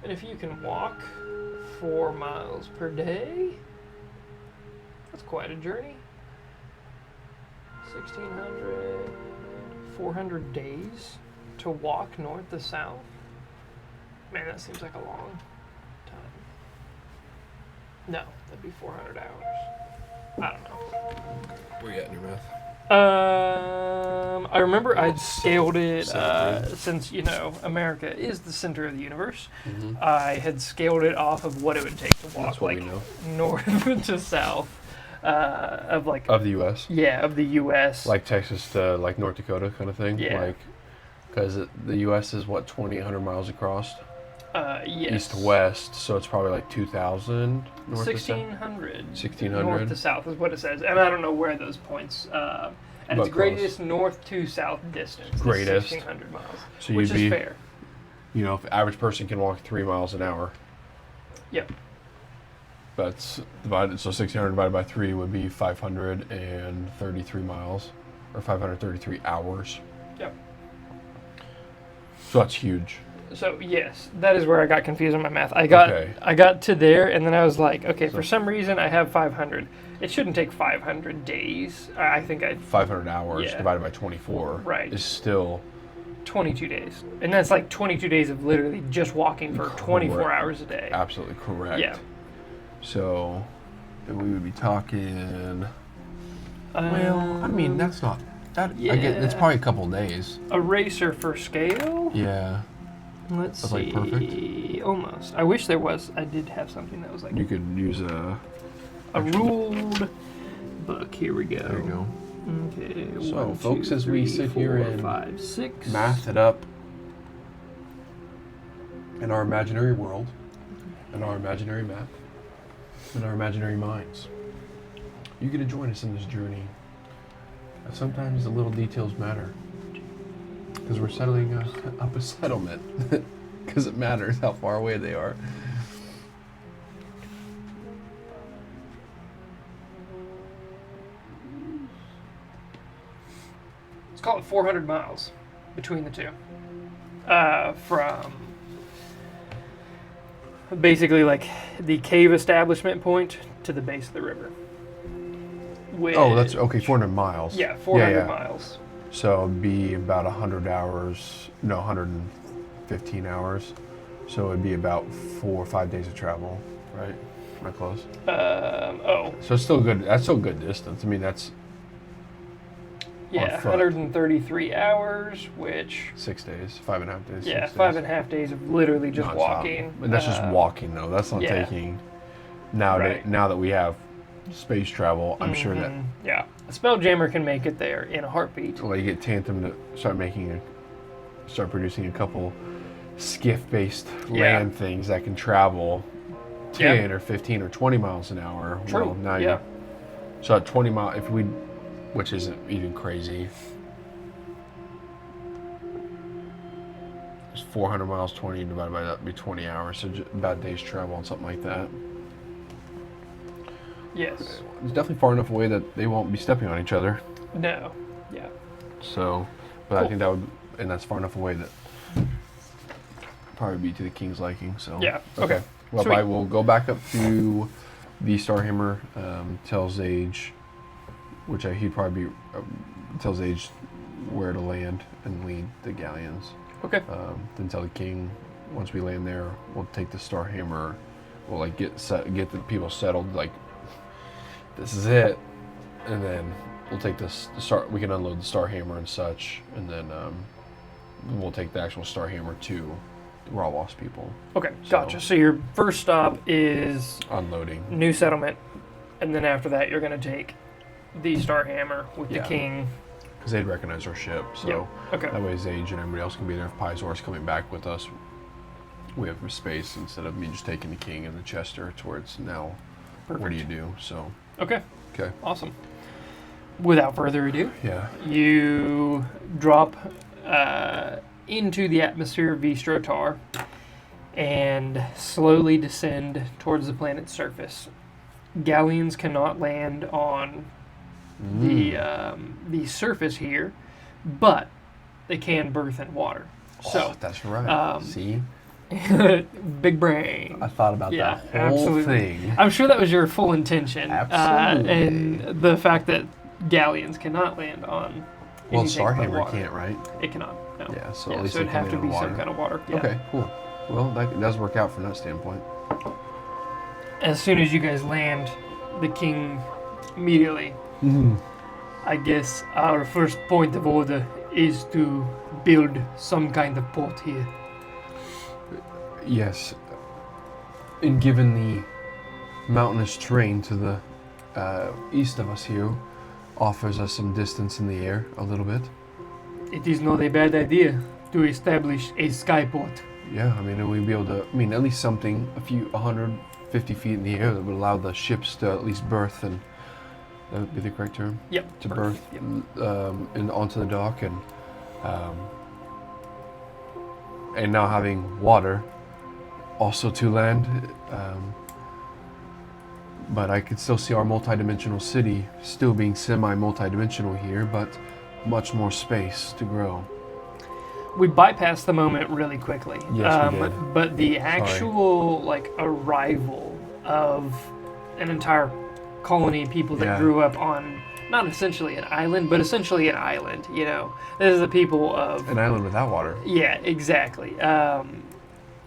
And if you can walk 4 miles per day, that's quite a journey. 1,600, 400 days to walk north to south. Man, that seems like a long time. No, that'd be 400 hours. I don't know. Where you at in your math? I remember I'd scaled it Centigrade. since, America is the center of the universe. Mm-hmm. I had scaled it off of what it would take to walk That's what like we know. north to south of like Of the U.S. yeah, of the U.S. Like Texas to like North Dakota kind of thing. Yeah. Like, because the U.S. is what 2,800 miles across, yes. east to west. So it's probably like 2,000 north to south. 1,600. 1,600. North to south is what it says, and I don't know where those points. At its But close. greatest north to south distance, is Greatest. 1,600 miles, So which you'd is be, fair. if the average person can walk 3 miles an hour, Yep. that's divided. So 1,600 divided by 3 would be 533 miles, or 533 hours. Yep. So that's huge. So yes, that is where I got confused on my math. I got to there, and then I was like, okay, for some reason I have 500. It shouldn't take 500 days. I think 500 hours Yeah. divided by 24 Right. is still 22 days, and that's like 22 days of literally just walking for 24 Correct. hours a day. absolutely correct. Yeah. So then we would be talking. Well, I mean, that's not that. I get it's yeah. probably a couple days. A racer for scale. Yeah, Let's That's see. like perfect. Almost. I wish there was. I did have something that was like you could use a. a ruled book. Here we go. There you go. Okay. So, 1, folks, 2, as we 3, sit here 4, and 5, 6. Math it up in our imaginary world, in our imaginary map, in our imaginary minds. You get to join us in this journey. And sometimes the little details matter. Because we're settling up a settlement. Because it matters how far away they are. Let's call it 400 miles between the two. From basically like the cave establishment point to the base of the river. Oh, that's okay. 400 miles. Yeah, 400 Yeah. miles. So it'd be about 100 hours. No, 115 hours. So it'd be about 4 or 5 days of travel, right? Am I close? So it's still good. That's still good distance. I mean, that's yeah, on foot. 133 hours, which 6 days, 5.5 days. yeah, 6 days. 5.5 days of literally just Nonstop. walking. And that's just walking, though. That's not yeah. taking. Now Right. that we have space travel, I'm sure that yeah, a Spelljammer can make it there in a heartbeat. well, you get Tantum to start producing a couple skiff-based Yeah. land things that can travel 10 or 15 or 20 miles an hour. True. Well, now Yeah. so at 20 miles, which isn't even crazy. It's 400 miles, 20 divided by that would be 20 hours. So about a day's travel on something like that. Yes. It's definitely far enough away that they won't be stepping on each other. No. Yeah. So, but I Cool. think and that's far enough away that probably be to the king's liking. So Yeah. Okay. Well, Sweet. I will go back up to the Starhammer, tells Age, which he'd probably be tells Age where to land and lead the galleons. Okay. Then tell the king once we land there, we'll take the Starhammer. We'll like get the people settled. Like this is it, and then we'll take this. We can unload the Starhammer and such, and then we'll take the actual Starhammer to the Raw Lost people. Okay. Gotcha. So your first stop is Unloading. New Settlement, and then after that you're gonna take the Starhammer with Yeah. the king. Because they'd recognize our ship, so Yep. Okay. that way Zage and everybody else can be there. If Pizor's coming back with us, we have space instead of me just taking the king and the Chester towards now. Perfect. What do you do? So, Okay. okay. Awesome. Without further ado, Yeah. you drop into the atmosphere of Vistrotar and slowly descend towards the planet's surface. Galleons cannot land on the surface here, but they can berth in water. So, that's right. See? big brain. I thought about Yeah, that whole absolutely. thing. I'm sure that was your full intention. Absolutely. And the fact that galleons cannot land on Well, anything but Starhammer water. can't, right? It cannot. No. Yeah, so at least so it it'd can have to land be on some water. kind of water. Yeah. Okay, cool. Well, that does work out from that standpoint. As soon as you guys land, the king immediately. I guess our first point of order is to build some kind of port here. Yes. And given the mountainous terrain to the east of us here, offers us some distance in the air a little bit. It is not a bad idea to establish a skyport. Yeah, I mean, we'd be able to, at least something, 150 feet in the air that would allow the ships to at least berth, and that would be the correct term? Yep. To berth Yep. and onto the dock, and now having water also to land. But I could still see our multi-dimensional city still being semi-multi-dimensional here, but much more space to grow. We bypassed the moment really quickly. Yes, we did. But the actual arrival of an entire colony of people that Yeah. grew up on not essentially an island, but essentially an island. This is the people of An island without water. Yeah, exactly.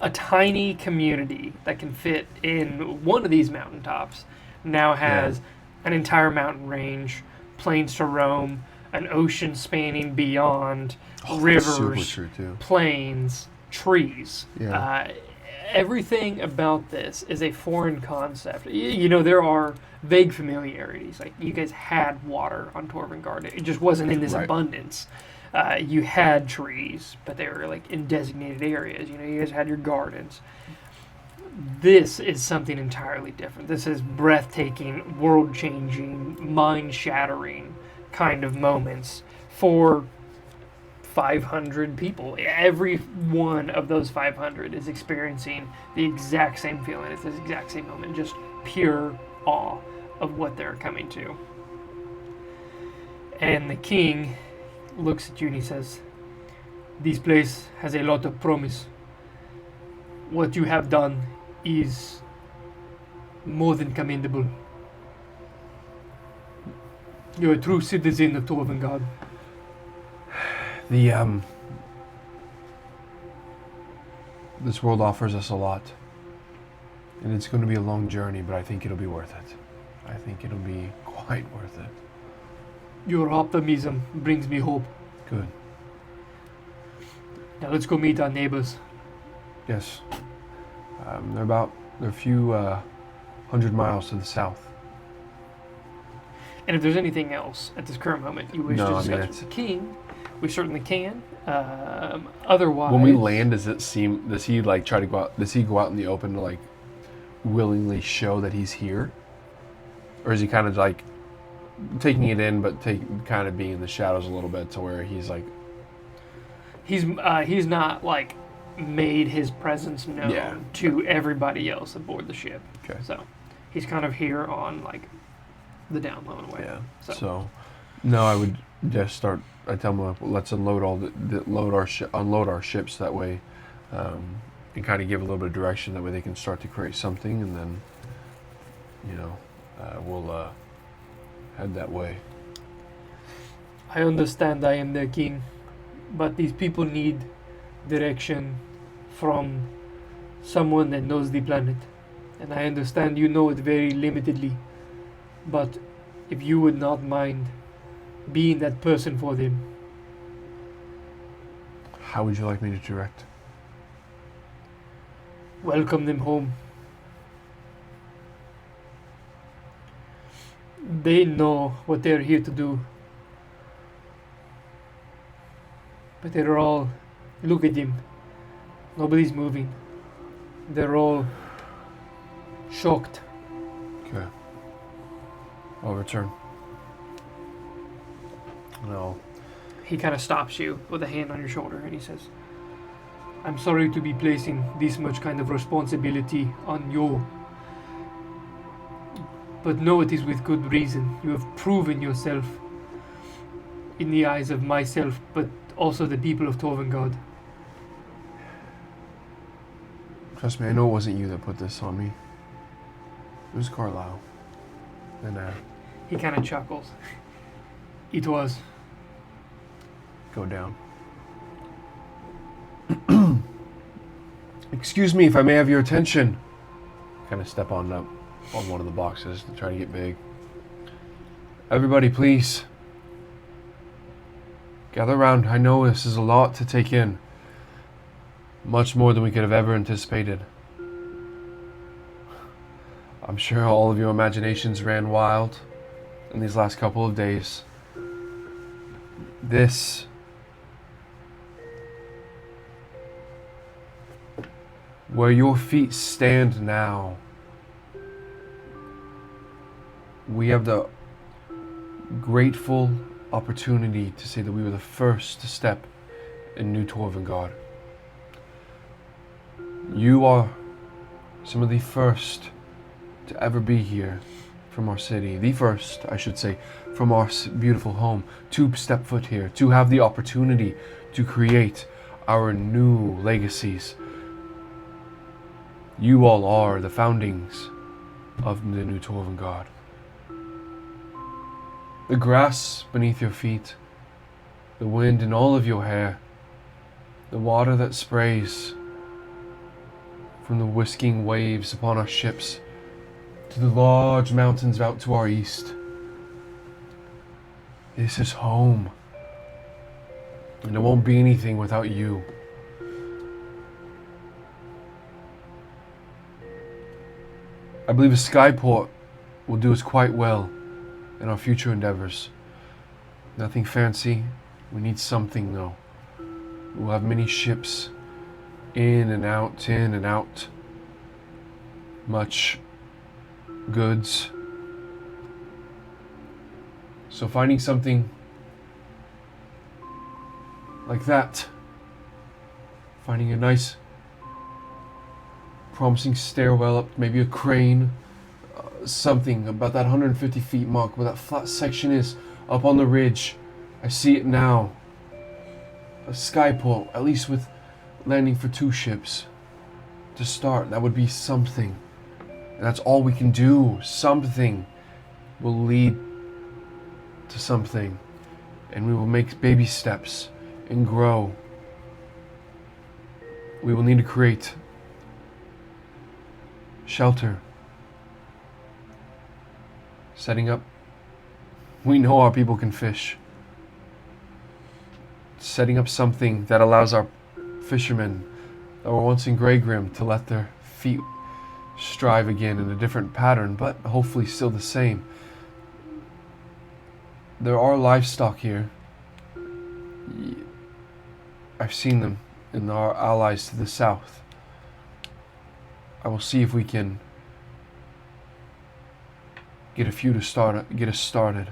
A tiny community that can fit in one of these mountaintops now has an entire mountain range, plains to roam, an ocean spanning beyond, Super rivers, true too. plains, trees. Yeah. Everything about this is a foreign concept. There are vague familiarities. Like, you guys had water on Torvengard. It just wasn't in this Right. abundance. You had trees, but they were like in designated areas. You guys had your gardens. This is something entirely different. This is breathtaking, world-changing, mind-shattering kind of moments for 500 people. Every one of those 500 is experiencing the exact same feeling at this exact same moment, just pure awe of what they're coming to. And the king looks at you and he says, "This place has a lot of promise. What you have done is more than commendable. You're a true citizen of Torvengard." This world offers us a lot, and it's going to be a long journey, but I think it'll be worth it. I think it'll be quite worth it. Your optimism brings me hope. Good. Now let's go meet our neighbors. Yes. They're a few 100 miles to the south. And if there's anything else at this current moment you wish No, to I mean, discuss with the king, we certainly can. Otherwise, When we land, does he like try to go out? Does he go out in the open to like willingly show that he's here, or is he kind of like taking it in, but kind of being in the shadows a little bit to where he's like he's not like made his presence known Yeah. to everybody else aboard the ship. Okay. So he's kind of here on like the down low in a way. Yeah. So, So, no, I would just start. I tell them, let's unload unload our ships that way, and kind of give a little bit of direction. That way, they can start to create something, and then, we'll head that way. I understand I am their king, but these people need direction from someone that knows the planet. And I understand you know it very limitedly. But if you would not mind being that person for them. How would you like me to direct? Welcome them home. They know what they're here to do. But they're all... Look at them. Nobody's moving. They're all shocked. Okay. I'll return. No. He kind of stops you with a hand on your shoulder and he says, "I'm sorry to be placing this much kind of responsibility on you. But know it is with good reason. You have proven yourself in the eyes of myself, but also the people of Torvengard." Trust me, I know it wasn't you that put this on me. It was Carlisle. And He kind of chuckles. It was. go down. Excuse me if I may have your attention. Kind of step on up on one of the boxes to try to get big. Everybody, please. Gather around. I know this is a lot to take in. Much more than we could have ever anticipated. I'm sure all of your imaginations ran wild in these last couple of days. This where your feet stand now, we have the grateful opportunity to say that we were the first to step in New Torvengard. You are some of the first to ever be here from our city. The first, I should say, from our beautiful home to step foot here, to have the opportunity to create our new legacies. You all are the foundings of the New Torvengard. The grass beneath your feet, the wind in all of your hair, the water that sprays from the whisking waves upon our ships to the large mountains out to our east. This is home. And it won't be anything without you. I believe a skyport will do us quite well in our future endeavors. Nothing fancy. We need something though. We'll have many ships in and out. Much goods. So finding something like that, finding a nice promising stairwell up, maybe a crane, something about that 150 feet mark where that flat section is up on the ridge. I see it now. A skyport, at least with landing for 2 ships to start. That would be something. And that's all we can do. Something will lead to something, and we will make baby steps and grow. We will need to create shelter. Setting up. We know our people can fish. Setting up something that allows our fishermen that were once in Grey Grim to let their feet strive again in a different pattern, but hopefully still the same. There are livestock here. I've seen them in our allies to the south. I will see if we can get a few to get us started.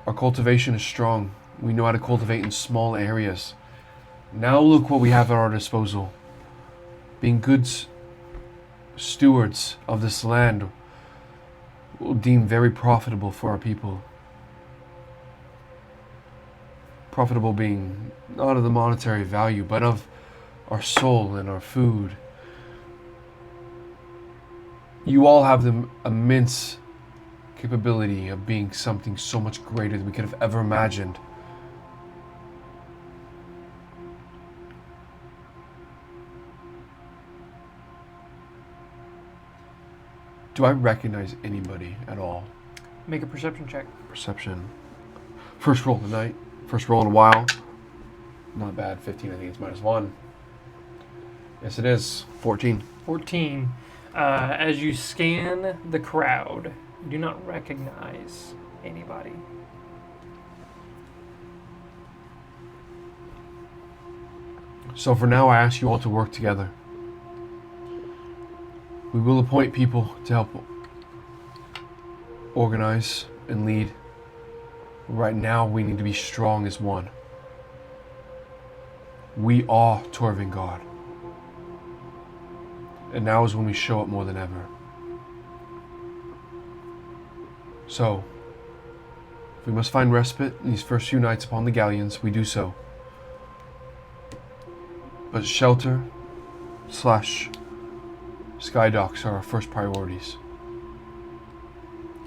Our cultivation is strong. We know how to cultivate in small areas. Now look what we have at our disposal. Being good stewards of this land will deem very profitable for our people. Profitable being not of the monetary value, but of our soul and our food. You all have the immense capability of being something so much greater than we could have ever imagined. Do I recognize anybody at all? Make a perception check. Perception. First roll of the night. First roll in a while. Not bad. 15, I think it's -1. Yes, it is. 14. 14. As you scan the crowd, you do not recognize anybody. So for now, I ask you all to work together. We will appoint people to help organize and lead. Right now, we need to be strong as one. We are Torvengard. And now is when we show up more than ever. So, if we must find respite in these first few nights upon the galleons, we do so. But shelter / sky docks are our first priorities.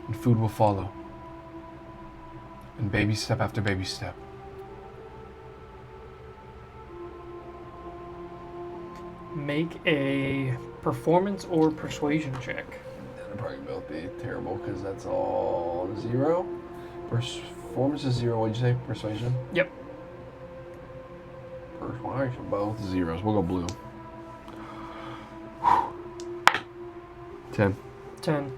And food will follow. And baby step after baby step. Make a performance or persuasion check. That'll probably both be terrible because that's all 0. Performance is 0. What'd you say? Persuasion? Yep. Persuasion, both 0s. We'll go blue. 10. 10.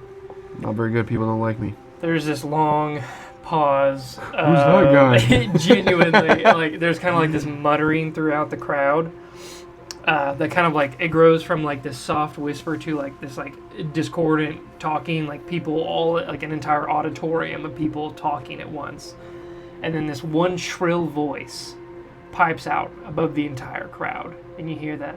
Not very good. People don't like me. There's this long pause. Who's that guy? Genuinely, like there's kind of like this muttering throughout the crowd. That kind of like it grows from like this soft whisper to like this like discordant talking, like people all like an entire auditorium of people talking at once, and then this one shrill voice pipes out above the entire crowd, and you hear that.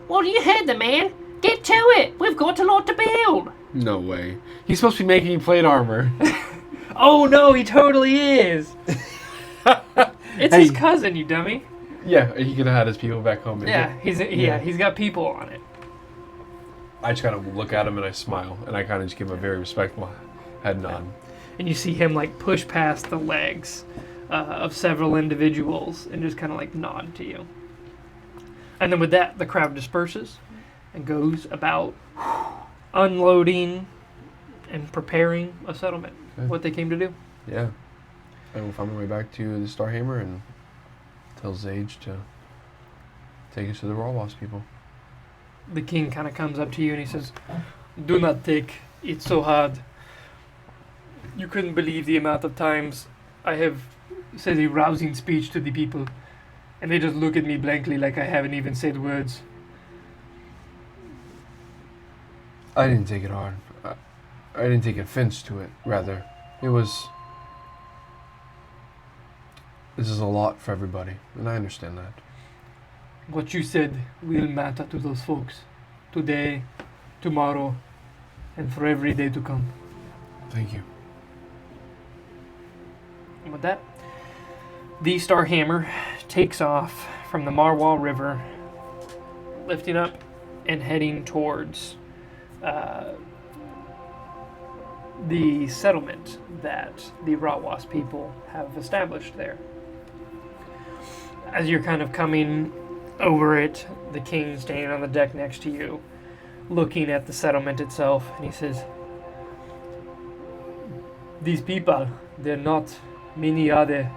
Well, you heard the man. Get to it. We've got a lot to build. No way. He's supposed to be making plate armor. Oh no, he totally is. It's his cousin, you dummy. Yeah, he could have had his people back home. Yeah, he's got people on it. I just kind of look at him and I smile, and I kind of just give him a very respectful head nod. And you see him like push past the legs of several individuals and just kind of like nod to you. And then with that, the crowd disperses and goes about unloading and preparing a settlement. Okay. What they came to do. Yeah. I will find my way back to the Starhammer and tell Zage to take us to the Raw Boss people. The king kind of comes up to you and he says, "Do not take it so hard. You couldn't believe the amount of times I have said a rousing speech to the people, and they just look at me blankly like I haven't even said words." I didn't take it hard. I didn't take offense to it, rather. This is a lot for everybody, and I understand that. What you said will matter to those folks. Today, tomorrow, and for every day to come. Thank you. And with that, the Starhammer takes off from the Marwal River, lifting up and heading towards the settlement that the Rawas people have established there. As you're kind of coming over it, the king standing on the deck next to you, looking at the settlement itself, and he says, "These people, they're not many, are they?"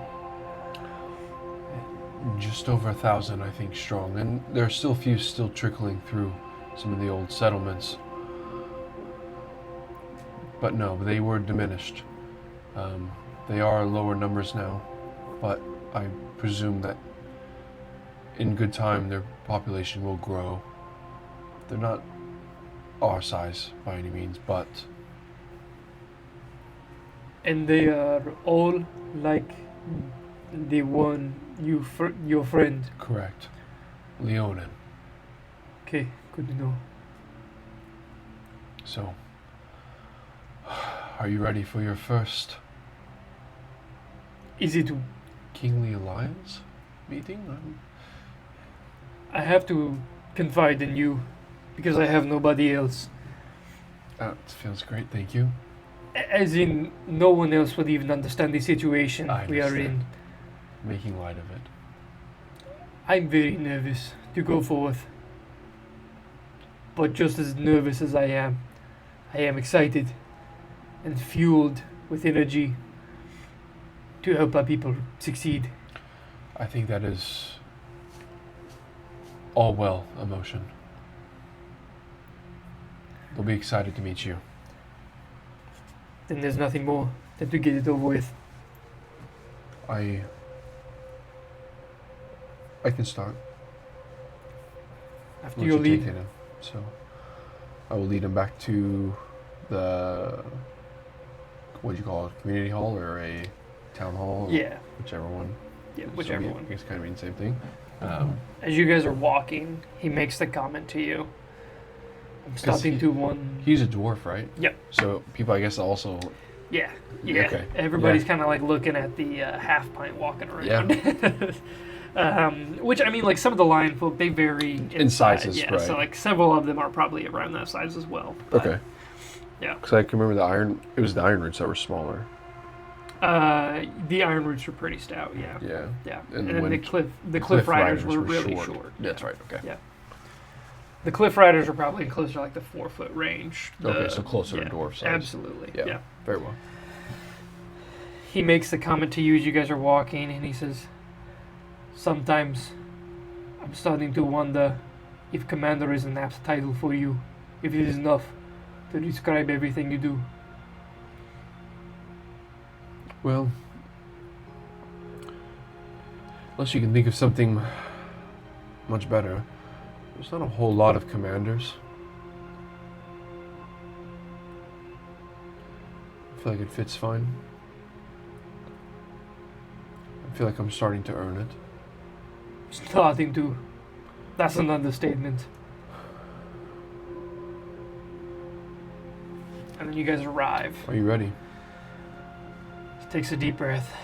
Just over 1,000, I think, strong, and there are still a few still trickling through some of the old settlements. But no, they were diminished. They are lower numbers now, but I presume that in good time their population will grow. They're not our size by any means, but... And they are all like the one your friend. Correct. Leonin. Okay, good to know. So, are you ready for your first Is it? Kingly Alliance meeting? I have to confide in you because I have nobody else. That feels great, thank you. As in, no one else would even understand the situation I we are in. understand. Making light of it. I'm very nervous to go forth. But just as nervous as I am excited and fueled with energy to help our people succeed. I think that is all well emotion. They'll be excited to meet you. Then there's nothing more than to get it over with. I can start. After Once your you lead. take him. So I will lead him back to the, what do you call it, community hall or a town hall? Yeah. Whichever one. Yeah, whichever so one. It's kind of mean the same thing. As you guys are walking, he makes the comment to you. I'm stopping to one. He's a dwarf, right? Yep. So people, I guess, also... Yeah. Yeah. Okay. Everybody's Yeah. kind of like looking at the half pint walking around. Which, I mean, like some of the lion folk, they vary in sizes, yeah, right. so like several of them are probably around that size as well. But, Okay. Yeah. Because I can remember it was the iron roots that were smaller. The iron roots were pretty stout, yeah. Yeah. Yeah. And And then when the cliff riders were really short. short. That's right, okay. Yeah. The Cliff Riders are probably closer to like the 4-foot range. Okay, so closer to dwarf size. Absolutely. Yeah. Very well. He makes the comment to you as you guys are walking, and he says, "Sometimes I'm starting to wonder if Commander is an apt title for you, if it is enough to describe everything you do." Well, unless you can think of something much better, there's not a whole lot of commanders. I feel like it fits fine. I feel like I'm starting to earn it. Starting to. That's an understatement. And then you guys arrive. Are you ready? He takes a deep breath.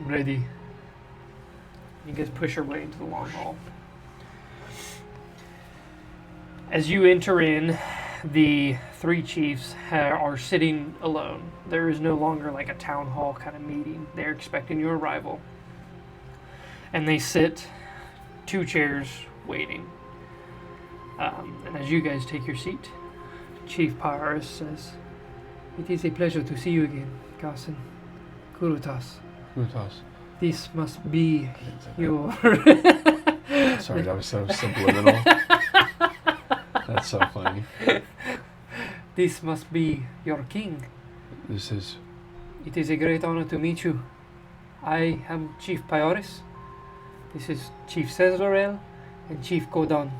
Ready. You guys push your way into the long hall. As you enter in, the 3 chiefs are sitting alone. There is no longer like a town hall kind of meeting. They're expecting your arrival. And they sit 2 chairs waiting. And as you guys take your seat, Chief Pyrus says, "It is a pleasure to see you again, Carson. Kurutas. Kurutas. This must be your..." Sorry, that was so subliminal. That's so funny. "This must be your king. This is... It is a great honor to meet you. I am Chief Pyrus. This is Chief Cesarel and Chief Godon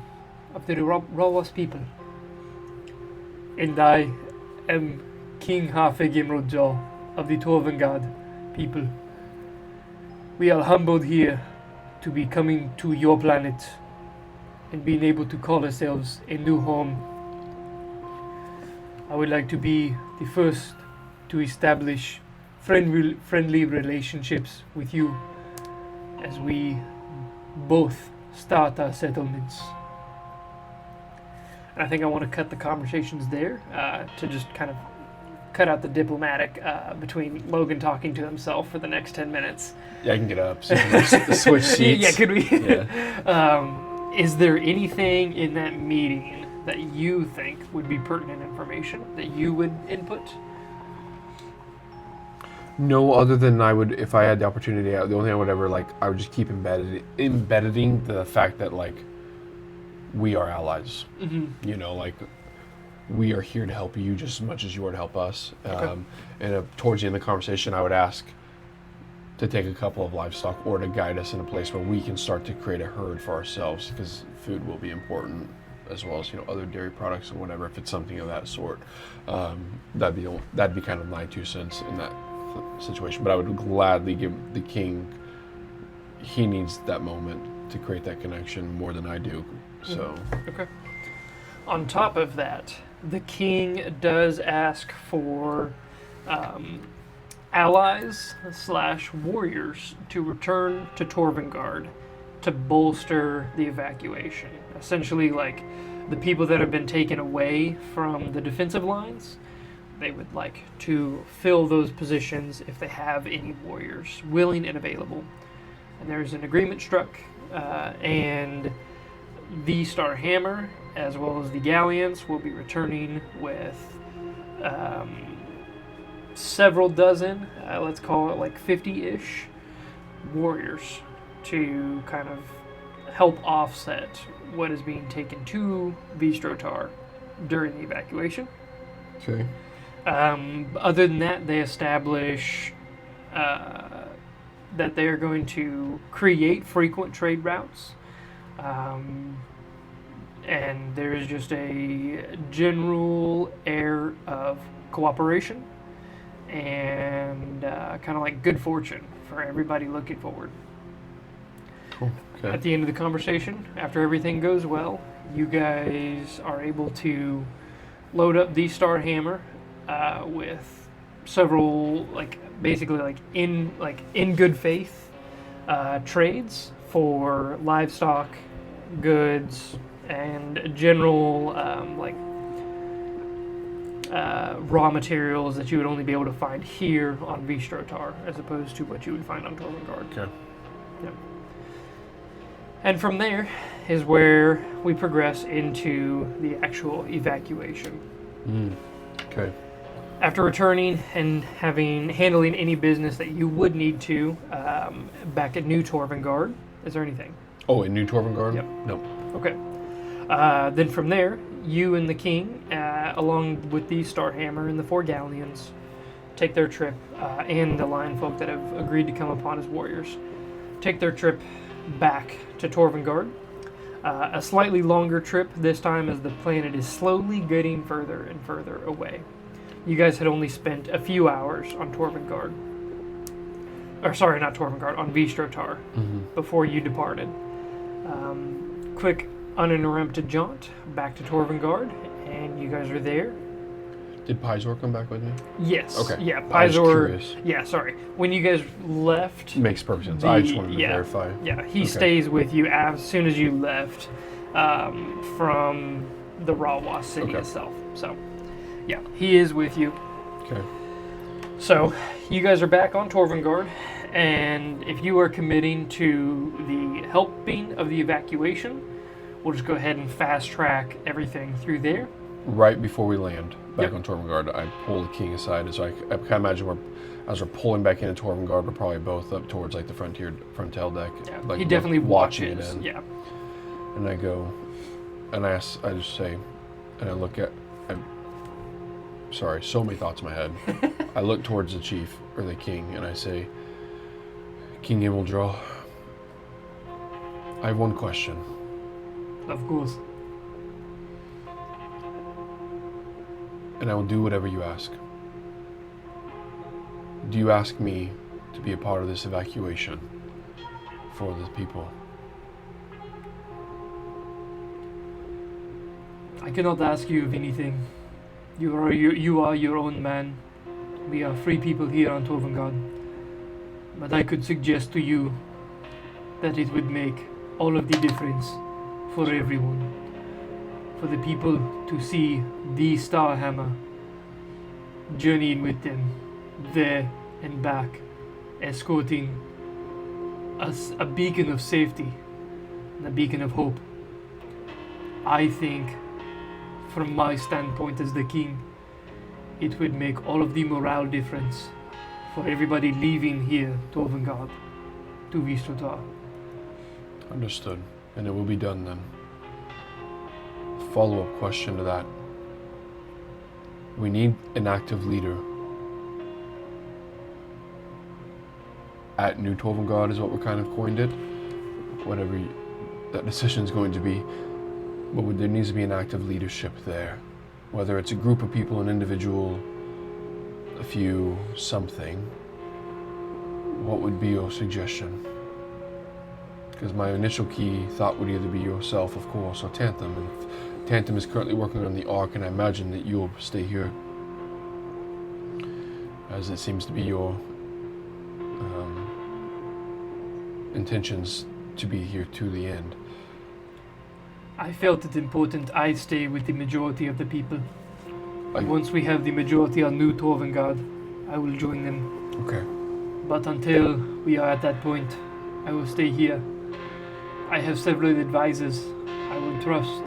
of the Rawas people. And I am King Hafegimrodjaw of the Torvengard people. We are humbled here to be coming to your planet and being able to call ourselves a new home. I would like to be the first to establish friendly relationships with you as we both start our settlements." And I think I want to cut the conversations there to just kind of cut out the diplomatic between Logan talking to himself for the next 10 minutes. Yeah, I can get up. So we can switch seats. Yeah, could we? Yeah. Is there anything in that meeting that you think would be pertinent information that you would input? No, other than I would, if I had the opportunity, the only thing I would ever, like, I would just keep embedding the fact that, like, we are allies. Mm-hmm. You know, like, we are here to help you just as much as you are to help us. Okay. And towards the end of the conversation, I would ask to take a couple of livestock or to guide us in a place where we can start to create a herd for ourselves, because food will be important, as well as, you know, other dairy products or whatever, if it's something of that sort. That'd be kind of my 2 cents in that situation. But I would gladly give the king, he needs that moment to create that connection more than I do. So okay. On top of that, the king does ask for allies / warriors to return to Torvengard to bolster the evacuation. Essentially, like, the people that have been taken away from the defensive lines, they would like to fill those positions if they have any warriors willing and available. And there's an agreement struck, and the Star Hammer, as well as the Galleons, will be returning with several dozen, let's call it like 50-ish warriors to kind of help offset what is being taken to Vistrotar during the evacuation. Okay. Other than that, they establish that they are going to create frequent trade routes. And there is just a general air of cooperation and kind of like good fortune for everybody looking forward. Cool. Okay. At the end of the conversation, after everything goes well, you guys are able to load up the Star Hammer with several, basically in good faith trades for livestock, goods, and general raw materials that you would only be able to find here on Vistrotar, as opposed to what you would find on Torvengard. Okay. Yep. And from there is where we progress into the actual evacuation. Okay. After returning and handling any business that you would need to back at New Torvengard, is there anything? Oh, in New Torvengard? Yep. No. Okay. Then from there, you and the king, along with the Starhammer and the 4 galleons, take their trip, and the lion folk that have agreed to come upon as warriors, take their trip back to Torvengard. A slightly longer trip this time as the planet is slowly getting further and further away. You guys had only spent a few hours on Torvengard. Or sorry, not Torvengard, on Vistrotar before you departed. Quick, uninterrupted jaunt back to Torvengard, and you guys are there. Did Pizor come back with me? Yes. Okay. Yeah, I was Pizor. curious. Yeah, sorry. When you guys left, Makes perfect sense. I just wanted to yeah. verify. yeah, he Okay. stays with you as soon as you left from the Rawa city Okay. itself. So, yeah, he is with you. Okay. So, you guys are back on Torvengard, and if you are committing to the helping of the evacuation, we'll just go ahead and fast track everything through there. Right before we land back Yep. on Torvengard, I pull the king aside. So I can imagine as we're pulling back into Torvengard, we're probably both up towards like the frontal deck. Yeah, like, he definitely watching watches. it in. Yeah. And I go, and I just say, and I look at, sorry, so many thoughts in my head. I look towards the chief, or the king, and I say, King Imildra, I have one question. Of course. And I will do whatever you ask. Do you ask me to be a part of this evacuation for the people? I cannot ask you of anything. You are your own man. We are free people here on Torvengard. But I could suggest to you that it would make all of the difference for everyone. For the people to see the Starhammer journeying with them there and back, escorting us a beacon of safety and a beacon of hope. I think, from my standpoint as the king, it would make all of the morale difference for everybody leaving here, Torvengard, to Vistrotar. Understood. And it will be done then. Follow-up question to that. We need an active leader. At New Torvengard is what we're kind of coined it. Whatever that decision is going to be. But there needs to be an active leadership there. Whether it's a group of people, an individual, a few, something. What would be your suggestion? Because my initial key thought would either be yourself, of course, or Tantum. And if Tantum is currently working on the Ark, and I imagine that you'll stay here, as it seems to be your intentions to be here to the end. I felt it important I stay with the majority of the people. I- Once we have the majority on New Torvengard, I will join them. Okay. But until we are at that point, I will stay here. I have several advisors I will trust.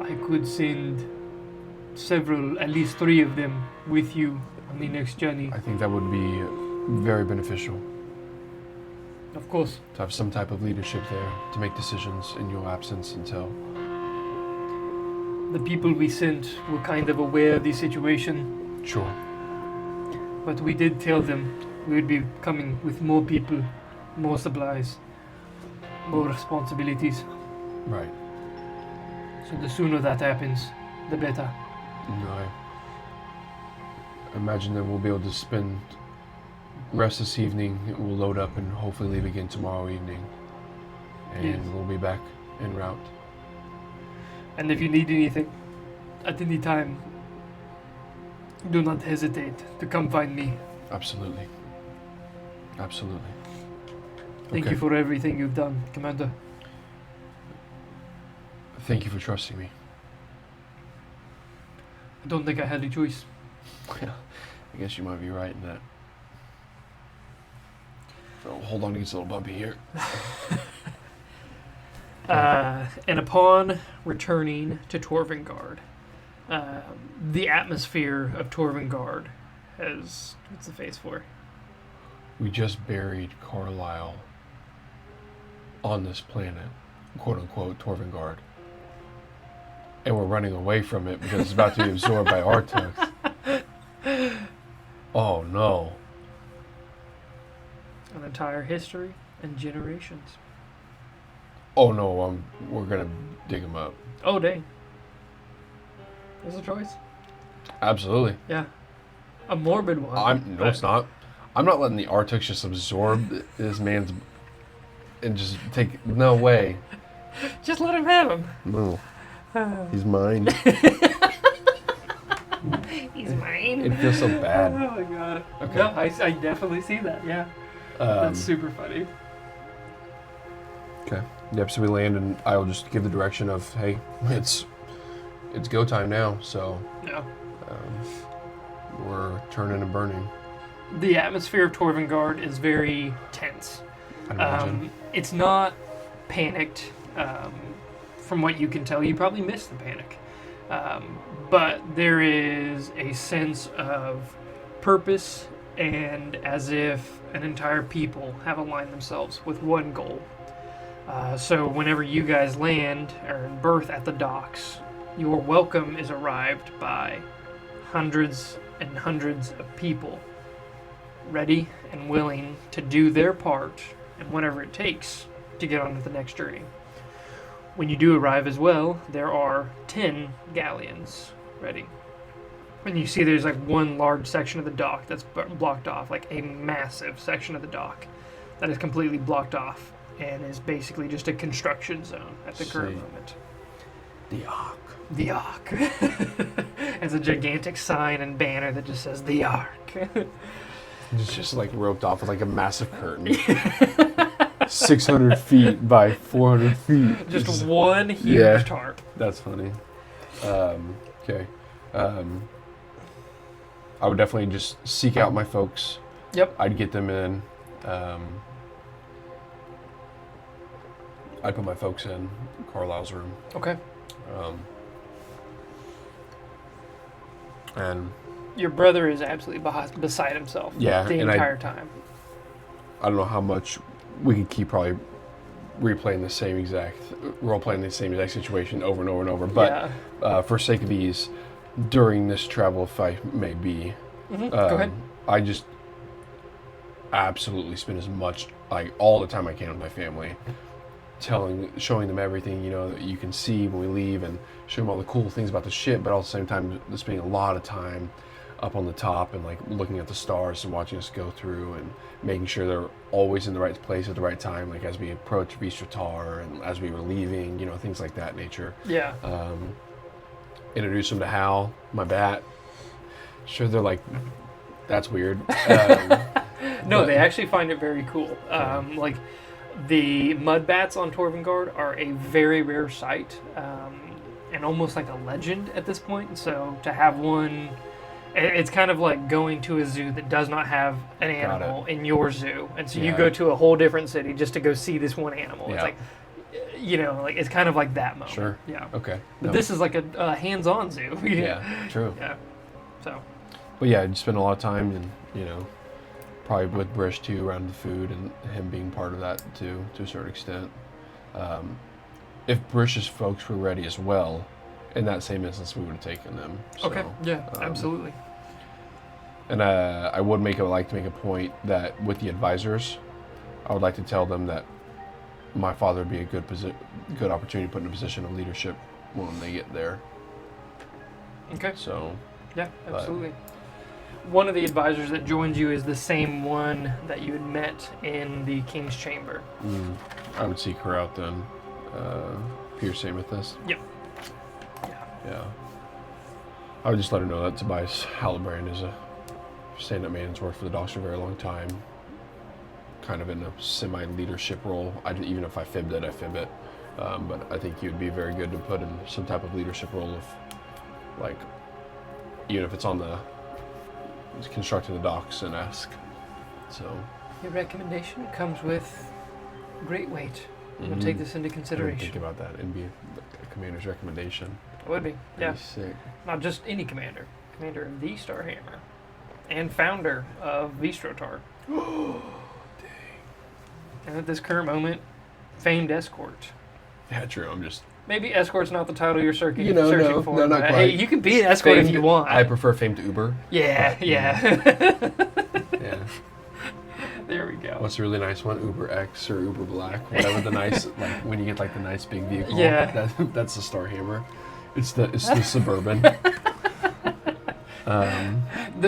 I could send at least 3 of them with you on the next journey. I think that would be very beneficial Of course, to have some type of leadership there to make decisions in your absence until. the people we sent were kind of aware of the situation, Sure. but we did tell them we would be coming with more people, more supplies, more responsibilities. Right. So the sooner that happens, the better. No, I imagine that we'll be able to spend rest this evening. We'll load up and hopefully leave again tomorrow evening. And Yes. we'll be back en route. And if you need anything at any time, do not hesitate to come find me. Absolutely. Absolutely. Thank Okay. you for everything you've done, Commander. Thank you for trusting me. I don't think I had a choice. I guess you might be right in that. So hold on, it gets a little bumpy here. And upon returning to Torvengard, the atmosphere of Torvengard has... What's the face for? We just buried Carlisle on this planet, quote-unquote, Torvengard. And we're running away from it because it's about to be absorbed by Artux. Oh, no. An entire history and generations. Oh, no, we're going to dig him up. Oh, dang. There's a choice. Absolutely. Yeah. A morbid one. No, it's not. I'm not letting the Artux just absorb this man's... And just take... No way. Just let him have him. No. He's mine. He's mine. It feels so bad. Oh my god. Okay. No, I definitely see that, yeah. That's super funny. Okay. Yep, so we land and I will just give the direction of, hey, it's go time now, so Yeah. we're turning and burning. The atmosphere of Torvengard is very tense. I'd imagine. It's not panicked. From what you can tell, you probably missed the panic. But there is a sense of purpose, and as if an entire people have aligned themselves with one goal. So whenever you guys land or berth at the docks, your welcome is arrived by hundreds and hundreds of people ready and willing to do their part and whatever it takes to get on to the next journey. When you do arrive as well, there are 10 galleons ready. And you see there's like one large section of the dock that's blocked off, like a massive section of the dock that is completely blocked off and is basically just a construction zone at the current moment. The Ark. The Ark. It's a gigantic sign and banner that just says The Ark. It's just like roped off with like a massive curtain. 600 feet by 400 feet. Just one huge tarp. That's funny. Okay. I would definitely just seek out my folks. Yep. I'd get them in. I'd put my folks in Carlisle's room. Okay. And your brother is absolutely beside himself the entire time. I don't know how much we could keep probably role-playing the same exact situation over and over and over. But for sake of ease, during this travel, if I may be, Go ahead. I just absolutely spend as much, like all the time I can with my family, showing them everything, that you can see when we leave, and show them all the cool things about the ship, but at the same time spending a lot of time up on the top and like looking at the stars and watching us go through and making sure they're always in the right place at the right time, like as we approach Visratar and as we were leaving, things like that nature. Yeah. Introduce them to Hal, my bat. Sure, they're like, that's weird. No, they actually find it very cool. Like the mud bats on Torvengard are a very rare sight, and almost like a legend at this point. So to have one, it's kind of like going to a zoo that does not have an animal in your zoo, and so you go to a whole different city just to go see this one animal. It's like, it's kind of like that moment. Sure. Yeah. Okay. But this is like a hands-on zoo. Yeah. True. Yeah. So. But yeah, I'd spend a lot of time and probably with Brish too around the food and him being part of that too to a certain extent. If Brish's folks were ready as well, in that same instance, we would have taken them. So, okay. Yeah. Absolutely. And I would like to make a point that with the advisors, I would like to tell them that my father would be a good opportunity to put in a position of leadership when they get there. Okay. So. Yeah, absolutely. One of the advisors that joins you is the same one that you had met in the King's Chamber. I would seek her out then. Pierce Amethyst. Yep. Yeah. I would just let her know that Tobias Hallebrand is a stand-up man who's worked for the docks for a very long time. Kind of in a semi-leadership role. Even if I fibbed it, I fib it. But I think he would be very good to put in some type of leadership role of, like, even if it's on the constructing the docks and ask. So. Your recommendation comes with great weight. I'm gonna take this into I didn't consideration. think about that and be the commander's recommendation. It would be, yeah. That'd be sick. Not just any commander. Commander of the Starhammer. And founder of Vistrotar. And at this current moment, famed escort. Yeah, true. I'm just. Maybe escort's not the title you're searching, No, searching for. not but, quite. hey, you can be an escort if you want. I prefer famed Uber. Yeah, but, yeah. Yeah. There we go. What's a really nice one? Uber X or Uber Black, whatever the nice, like when you get like the nice big vehicle. Yeah. That's the Starhammer. It's the Suburban. The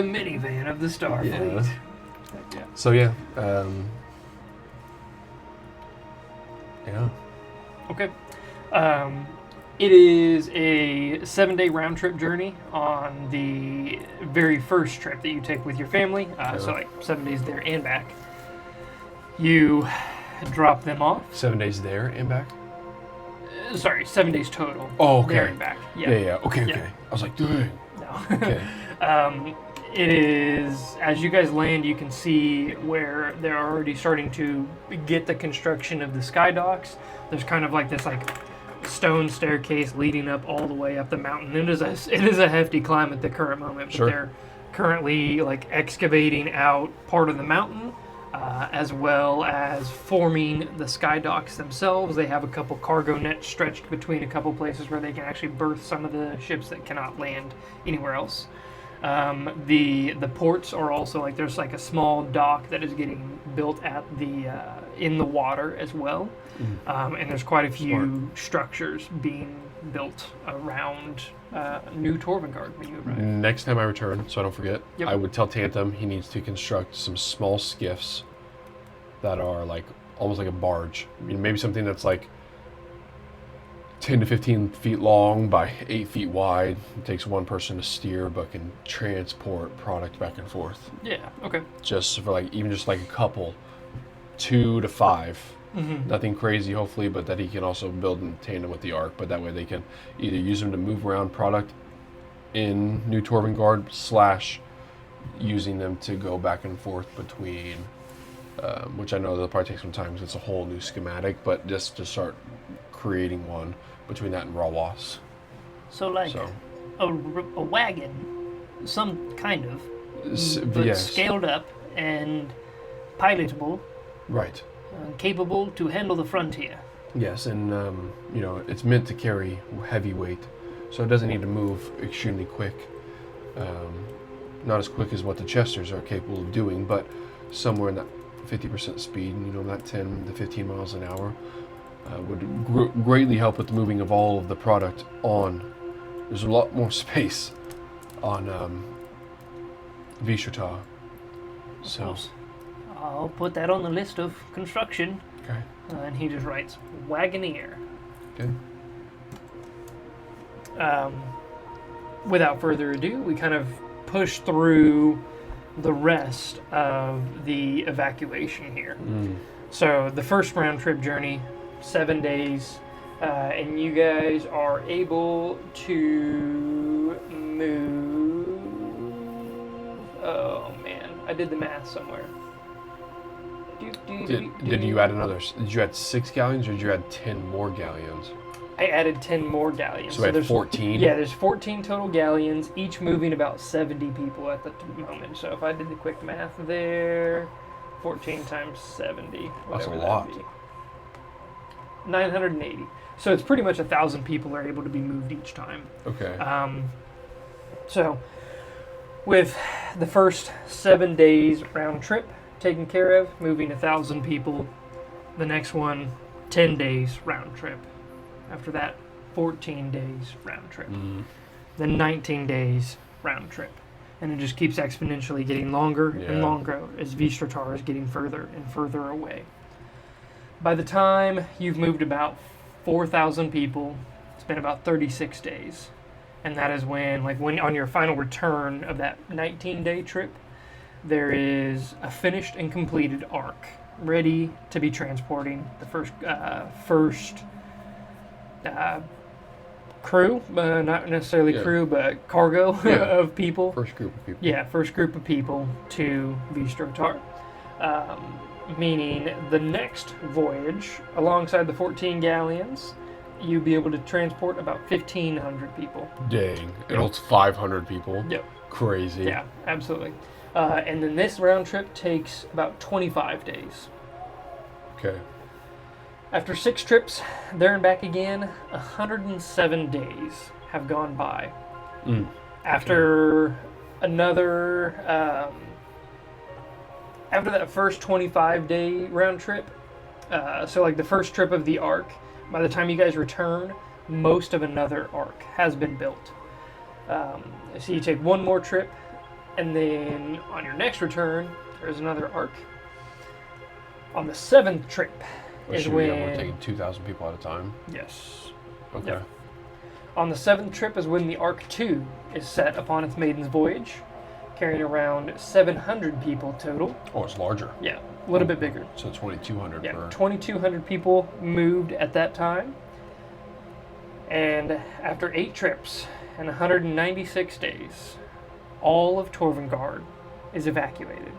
minivan of the Starfleet. Yeah. So yeah. Yeah. Okay. It is a 7-day round trip journey on the very first trip that you take with your family. So like 7 days there and back. You drop them off. 7 days there and back. Sorry, 7 days total. Oh, okay. There and back. Yeah. Okay. Yeah. I was like, dang. No. Okay. It is, as you guys land, you can see where they're already starting to get the construction of the sky docks. There's kind of like this stone staircase leading up all the way up the mountain. It is a hefty climb at the current moment, but Sure. they're currently excavating out part of the mountain, as well as forming the sky docks themselves. They have a couple cargo nets stretched between a couple places where they can actually berth some of the ships that cannot land anywhere else. The ports are also there's a small dock that is getting built at the in the water as well, and there's quite a few structures being built around New Torvengard when you arrive. Next time I return, so I don't forget, Yep. I would tell Tantum he needs to construct some small skiffs that are almost like a barge. I mean, maybe something that's 10 to 15 feet long by 8 feet wide. It takes one person to steer, but can transport product back and forth. Yeah. Okay. Just for even just a couple, 2 to 5. Mm-hmm. Nothing crazy, hopefully, but that he can also build in tandem with the Ark. But that way they can either use them to move around product in New Torvengard / using them to go back and forth between, which I know that'll probably take some time because it's a whole new schematic, but just to start creating one between that and Rawas. So a wagon, some kind of, but yes. scaled up and pilotable, Right. capable to handle the frontier. Yes, and it's meant to carry heavy weight, so it doesn't need to move extremely quick. Not as quick as what the Chesters are capable of doing, but somewhere in that 50% speed, that 10 to 15 miles an hour, would greatly help with the moving of all of the product on. There's a lot more space on Vistrotar. So, I'll put that on the list of construction. okay, And he just writes Wagoneer. good. Without further ado, we kind of push through the rest of the evacuation here. So the first round trip journey, 7 days, and you guys are able to move. Oh man, I did the math somewhere. Did you add another? Did you add 6 galleons, or did you add 10 more galleons? I added 10 more galleons. So we had there's 14? Yeah, there's 14 total galleons, each moving about 70 people at the moment. So if I did the quick math there, 14 times 70. That's a whatever lot. that'd be. 980. So it's pretty much 1,000 people are able to be moved each time. Okay. So with the first 7 days round trip taken care of, moving 1,000 people. The next one, 10 days round trip. After that, 14 days round trip. Then 19 days round trip. And it just keeps exponentially getting longer and longer as Vistrotar is getting further and further away. By the time you've moved about 4,000 people, it's been about 36 days. And that is when on your final return of that 19-day trip, there is a finished and completed Ark ready to be transporting the first crew, not necessarily crew, but cargo of people. First group of people. Yeah, first group of people to Vistrotar. meaning the next voyage, alongside the 14 galleons, you'd be able to transport about 1,500 people. Dang. It holds 500 people. Yep. Crazy. Yeah, absolutely. And then this round trip takes about 25 days. Okay. After 6 trips, there and back again, 107 days have gone by. After another, after that first 25-day round trip, so like the first trip of the Ark, by the time you guys return, most of another Ark has been built. So you take one more trip, and then on your next return, there's another Ark. On the 7th trip is when... We're taking 2,000 people at a time? Yes. Okay. Yep. On the 7th trip is when the Ark 2 is set upon its maiden's voyage, carrying around 700 people total. Oh, it's larger. Yeah, a little bit bigger. So 2,200 Yeah, per... 2,200 people moved at that time. And after 8 trips and 196 days, all of Torvengard is evacuated.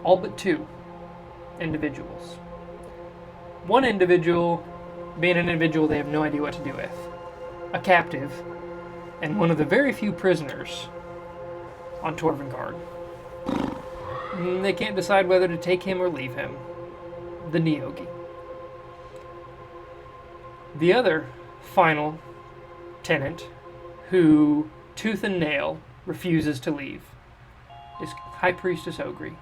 All but 2 individuals. One individual being an individual they have no idea what to do with. A captive, and one of the very few prisoners on Torvengard. They can't decide whether to take him or leave him. The Neogi. The other final tenant, who tooth and nail refuses to leave, is High Priestess Ogre.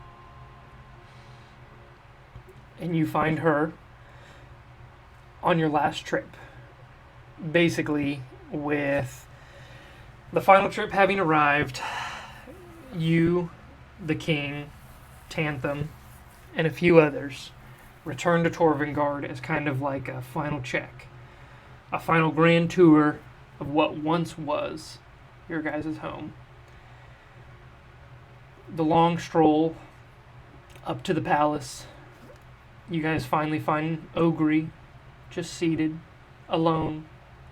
And you find her on your last trip. Basically, with the final trip having arrived, you, the king, Tantham, and a few others return to Torvengard as kind of like a final check. A final grand tour of what once was your guys' home. The long stroll up to the palace. You guys finally find Ogre just seated, alone,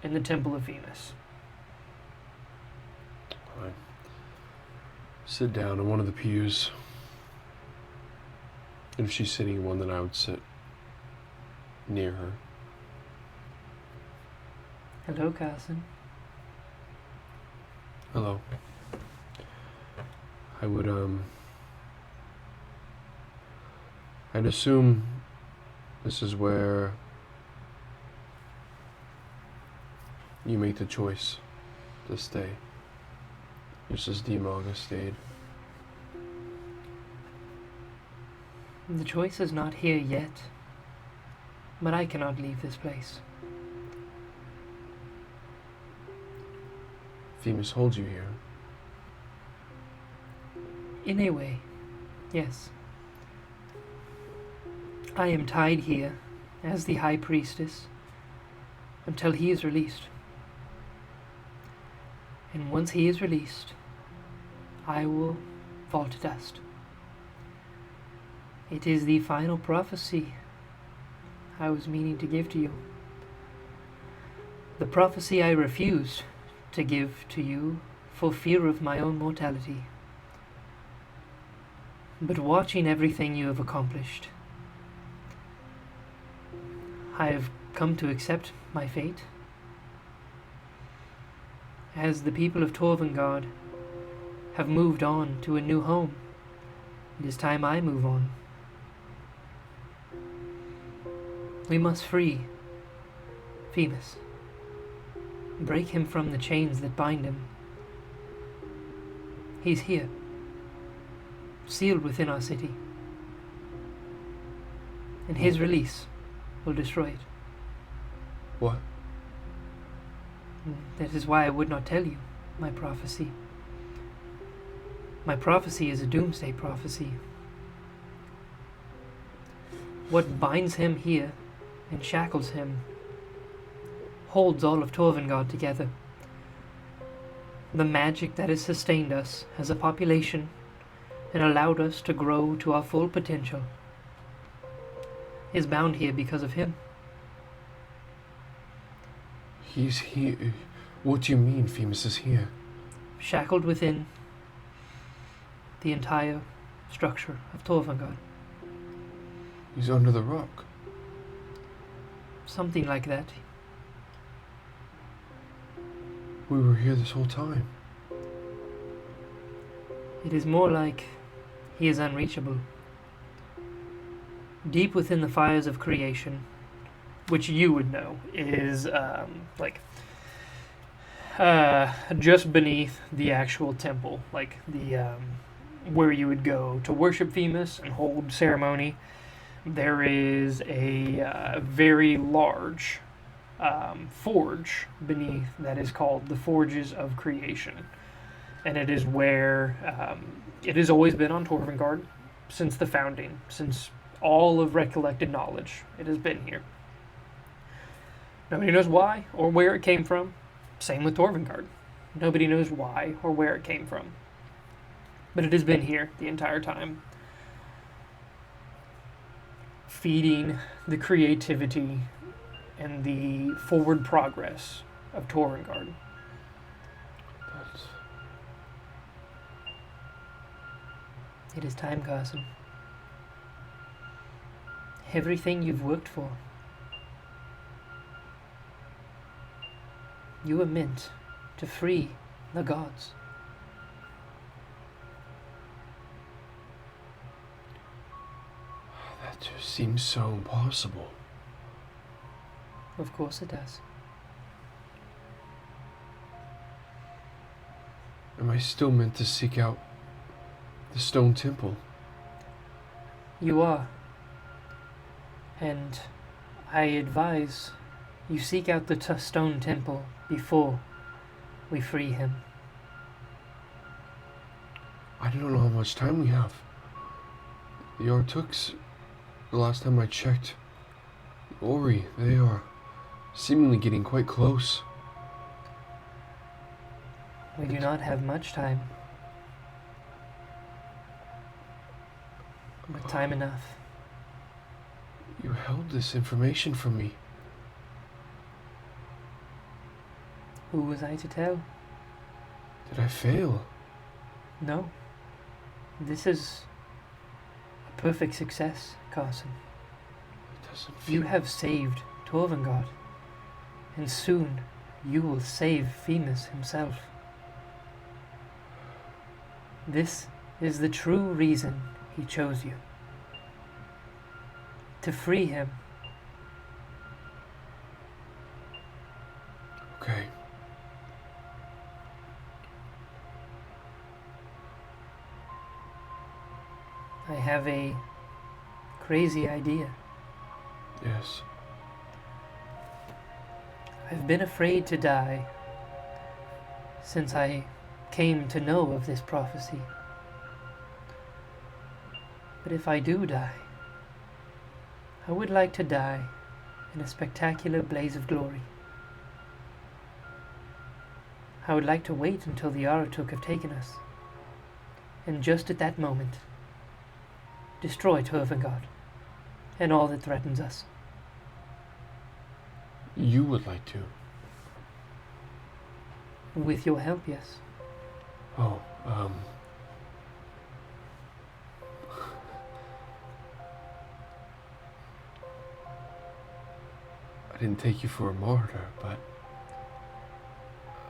in the Temple of Venus. I sit down in one of the pews. And if she's sitting in one, then I would sit near her. Hello, Carson. Hello. I would, I'd assume this is where you make the choice to stay, just as Dimaga stayed. The choice is not here yet, but I cannot leave this place. Themis holds you here. In a way, yes. I am tied here as the High Priestess until he is released. And once he is released, I will fall to dust. It is the final prophecy I was meaning to give to you. The prophecy I refused to give to you for fear of my own mortality. But watching everything you have accomplished, I have come to accept my fate. As the people of Torvengard have moved on to a new home, it is time I move on. We must free Themis, break him from the chains that bind him. He's here, sealed within our city, and his release will destroy it. What? That is why I would not tell you my prophecy. My prophecy is a doomsday prophecy. What binds him here and shackles him holds all of Torvengard together. The magic that has sustained us as a population and allowed us to grow to our full potential is bound here because of him. He's here. What do you mean Themis is here? Shackled within the entire structure of Torvengard. He's under the rock. Something like that. We were here this whole time. It is more like he is unreachable. Deep within the fires of creation, which you would know is just beneath the actual temple, like the where you would go to worship Themis and hold ceremony. There is a very large forge beneath that is called the Forges of Creation, and it is where it has always been on Torvengard since the founding, since all of recollected knowledge. It has been here. Nobody knows why or where it came from. Same with Torvengard. Nobody knows why or where it came from. But it has been here the entire time, feeding the creativity and the forward progress of Torvengard. That's... It is time, Carson. Everything you've worked for. You were meant to free the gods. That just seems so impossible. Of course it does. Am I still meant to seek out the stone temple? You are. And I advise you seek out the stone temple before we free him. I don't know how much time we have. The Artooks, the last time I checked, Ori, they are seemingly getting quite close. We do not have much time. But time enough. You held this information from me. Who was I to tell? Did I fail? No. This is a perfect success, Carson. It doesn't feel... You have saved Torvengard, and soon you will save Themis himself. This is the true reason he chose you. To free him. Okay. I have a crazy idea. Yes. I've been afraid to die since I came to know of this prophecy. But if I do die, I would like to die in a spectacular blaze of glory. I would like to wait until the Aratuk have taken us, and just at that moment, destroy Torvengard and all that threatens us. You would like to? With your help, yes. Oh, I didn't take you for a martyr, but...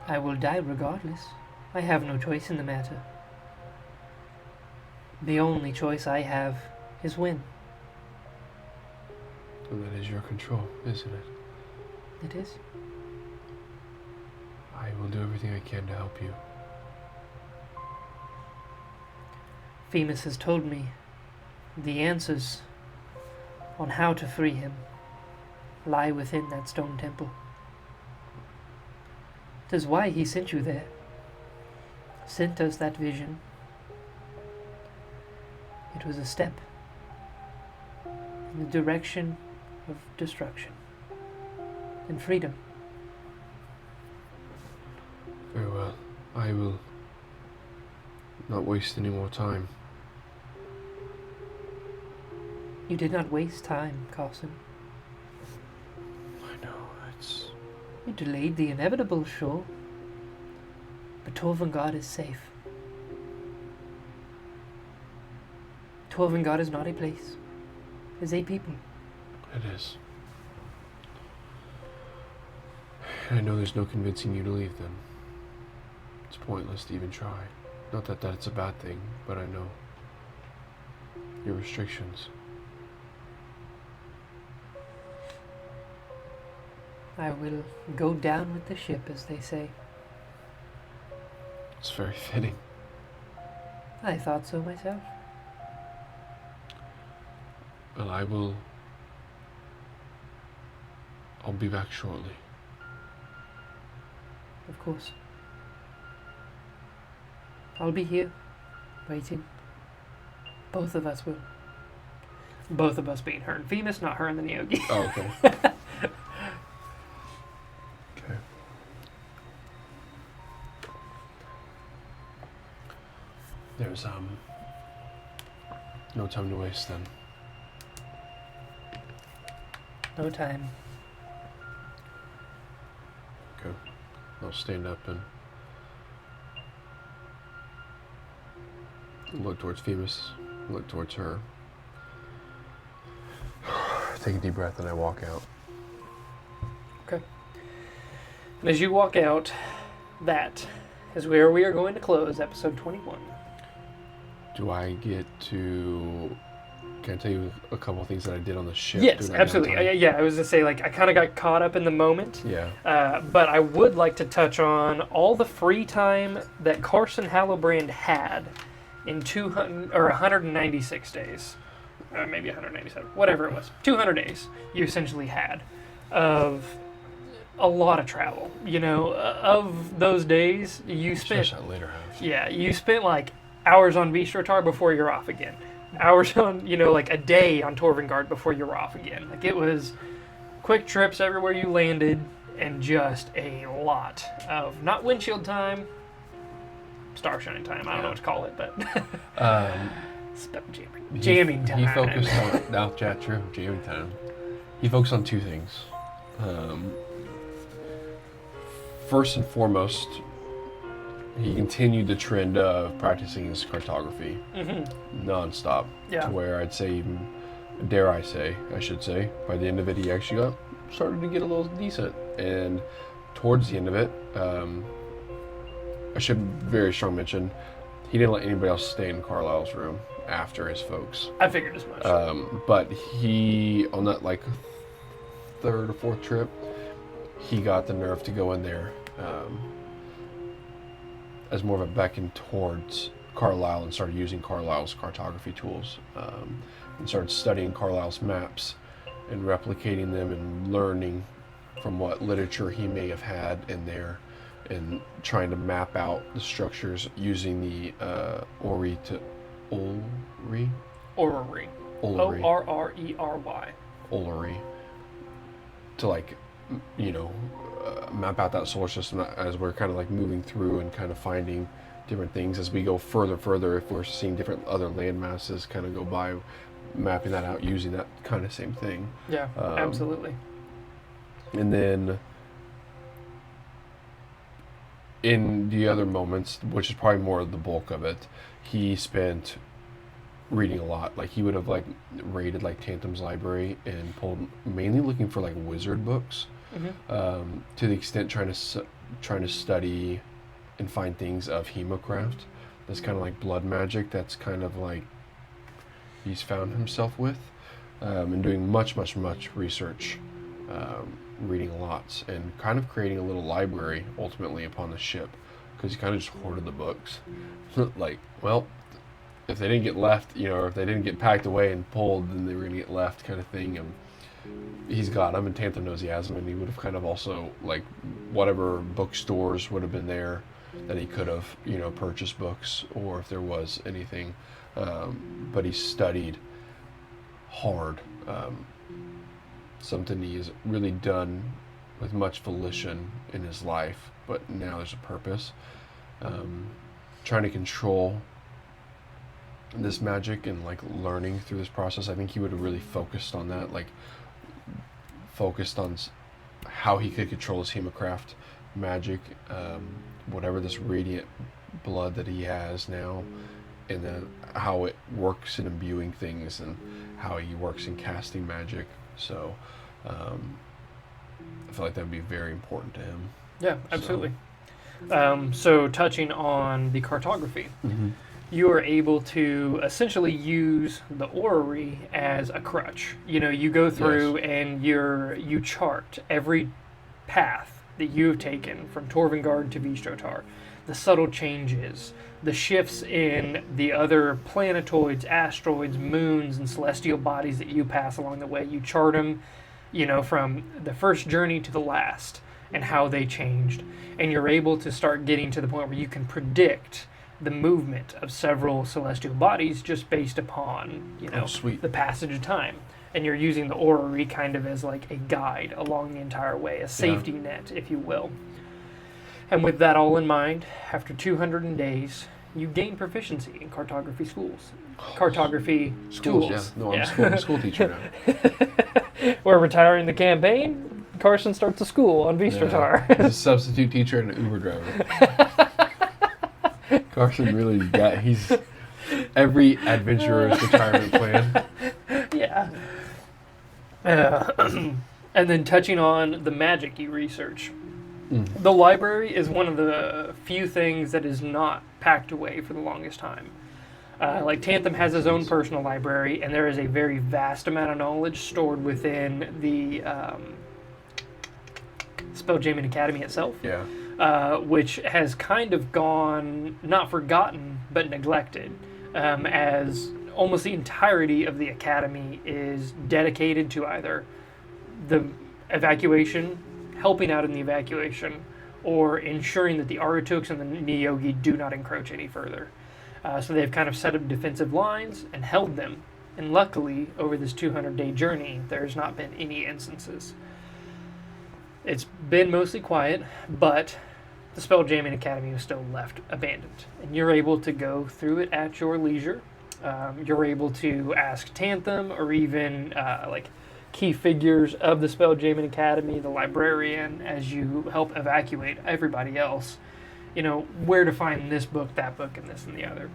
I will die regardless. I have no choice in the matter. The only choice I have is win. And that is your control, isn't it? It is. I will do everything I can to help you. Themis has told me the answers on how to free him lie within that stone temple. It is why he sent you there. Sent us that vision. It was a step in the direction of destruction and freedom. Very well. I will not waste any more time. You did not waste time, Carson. I know, it's... You delayed the inevitable, sure. But Torvengard is safe. Torvengard is not a place. is 8 people. It is. I know there's no convincing you to leave them. It's pointless to even try. Not that that's a bad thing, but I know your restrictions. I will go down with the ship, as they say. It's very fitting. I thought so myself. Well, I'll be back shortly. Of course. I'll be here, waiting. Both of us will. Both of us being her and Femus, not her and the Neogi. Oh, okay. Okay. There's no time to waste then. No time. Okay. I'll stand up and look towards Phoebus, look towards her. Take a deep breath and I walk out. Okay. And as you walk out, that is where we are going to close episode 21. Do I get to... Can I tell you a couple of things that I did on the ship? Yes, during that absolutely. downtime? Yeah, I was going to say, like, I kind of got caught up in the moment. Yeah. But I would like to touch on all the free time that Carson Hallobrand had in 196 days. Maybe 197. Whatever it was. 200 days you essentially had of a lot of travel. You know, of those days, you spent... Especially that later half. Yeah, you spent, like, hours on Vistrotar before you're off again. Hours on, you know, like a day on Torvengard before you're off again. Like, it was quick trips everywhere you landed and just a lot of, not windshield time, starshine time. I don't know what to call it, but jamming time. He focused on, no, chat, true, jamming time. He focused on two things. First and foremost, he continued the trend of practicing his cartography nonstop. Yeah. To where I'd say, even, I should say, by the end of it, he actually started to get a little decent. And towards the end of it, I should very strong mention, he didn't let anybody else stay in Carlisle's room after his folks. I figured as much. But he, on that like third or fourth trip, he got the nerve to go in there as more of a beckon towards Carlisle and started using Carlisle's cartography tools and started studying Carlisle's maps and replicating them and learning from what literature he may have had in there and trying to map out the structures using the Orrery. Orrery. Orrery. O-R-R-E-R-Y. Orrery. To like, you know, map out that solar system as we're kind of like moving through and kind of finding different things as we go further, if we're seeing different other land masses kind of go by, mapping that out using that kind of same thing. Yeah, absolutely. And then in the other moments, which is probably more of the bulk of it, he spent reading a lot. Like he would have like raided like Tantum's library and pulled, mainly looking for like wizard books, to the extent trying to study and find things of hemocraft. That's kind of like blood magic. That's kind of like he's found himself with, and doing much research, reading lots, and kind of creating a little library ultimately upon the ship, because he kind of just hoarded the books. Like, well, if they didn't get left, you know, or if they didn't get packed away and pulled, then they were going to get left, kind of thing. And he's got them, and Tantum knows he has them, and he would have kind of also, like, whatever bookstores would have been there that he could have, you know, purchased books, or if there was anything. But he studied hard. Something he has really done with much volition in his life, but now there's a purpose. Trying to control this magic and like learning through this process. I think he would have really focused on that, like focused on how he could control his hemocraft magic, whatever this radiant blood that he has now, and then how it works in imbuing things and how he works in casting magic. So I feel like that would be very important to him. Yeah, absolutely. So touching on the cartography, Mm-hmm. you are able to essentially use the orrery as a crutch. You know, you go through and you chart every path that you have taken from Torvengard to Vistrotar, the subtle changes, the shifts in the other planetoids, asteroids, moons, and celestial bodies that you pass along the way. You chart them, you know, from the first journey to the last and how they changed. And you're able to start getting to the point where you can predict the movement of several celestial bodies just based upon, you know, the passage of time. And you're using the orrery kind of as like a guide along the entire way, a safety net, if you will. And with that all in mind, after 200 days, you gain proficiency in cartography cartography Schools, tools. yeah. No, I'm a school teacher now. We're retiring the campaign. Carson starts a school on Vistrotar. He's a substitute teacher and an Uber driver. Carson really he's every adventurer's retirement plan. Yeah. And then touching on the magic you research. The library is one of the few things that is not packed away for the longest time. Like Tantham has his own personal library, and there is a very vast amount of knowledge stored within the Spelljammer Academy itself. Yeah. Which has kind of gone, not forgotten, but neglected, as almost the entirety of the Academy is dedicated to either the evacuation, helping out in the evacuation, or ensuring that the Aratuks and the Niyogi do not encroach any further. So they've kind of set up defensive lines and held them. And luckily, over this 200-day journey, there's not been any instances. It's been mostly quiet, but the Spelljamming Academy is still left abandoned. And you're able to go through it at your leisure. You're able to ask Tantham or even like key figures of the Spelljamming Academy, the librarian, as you help evacuate everybody else, you know, where to find this book, that book, and this and the other.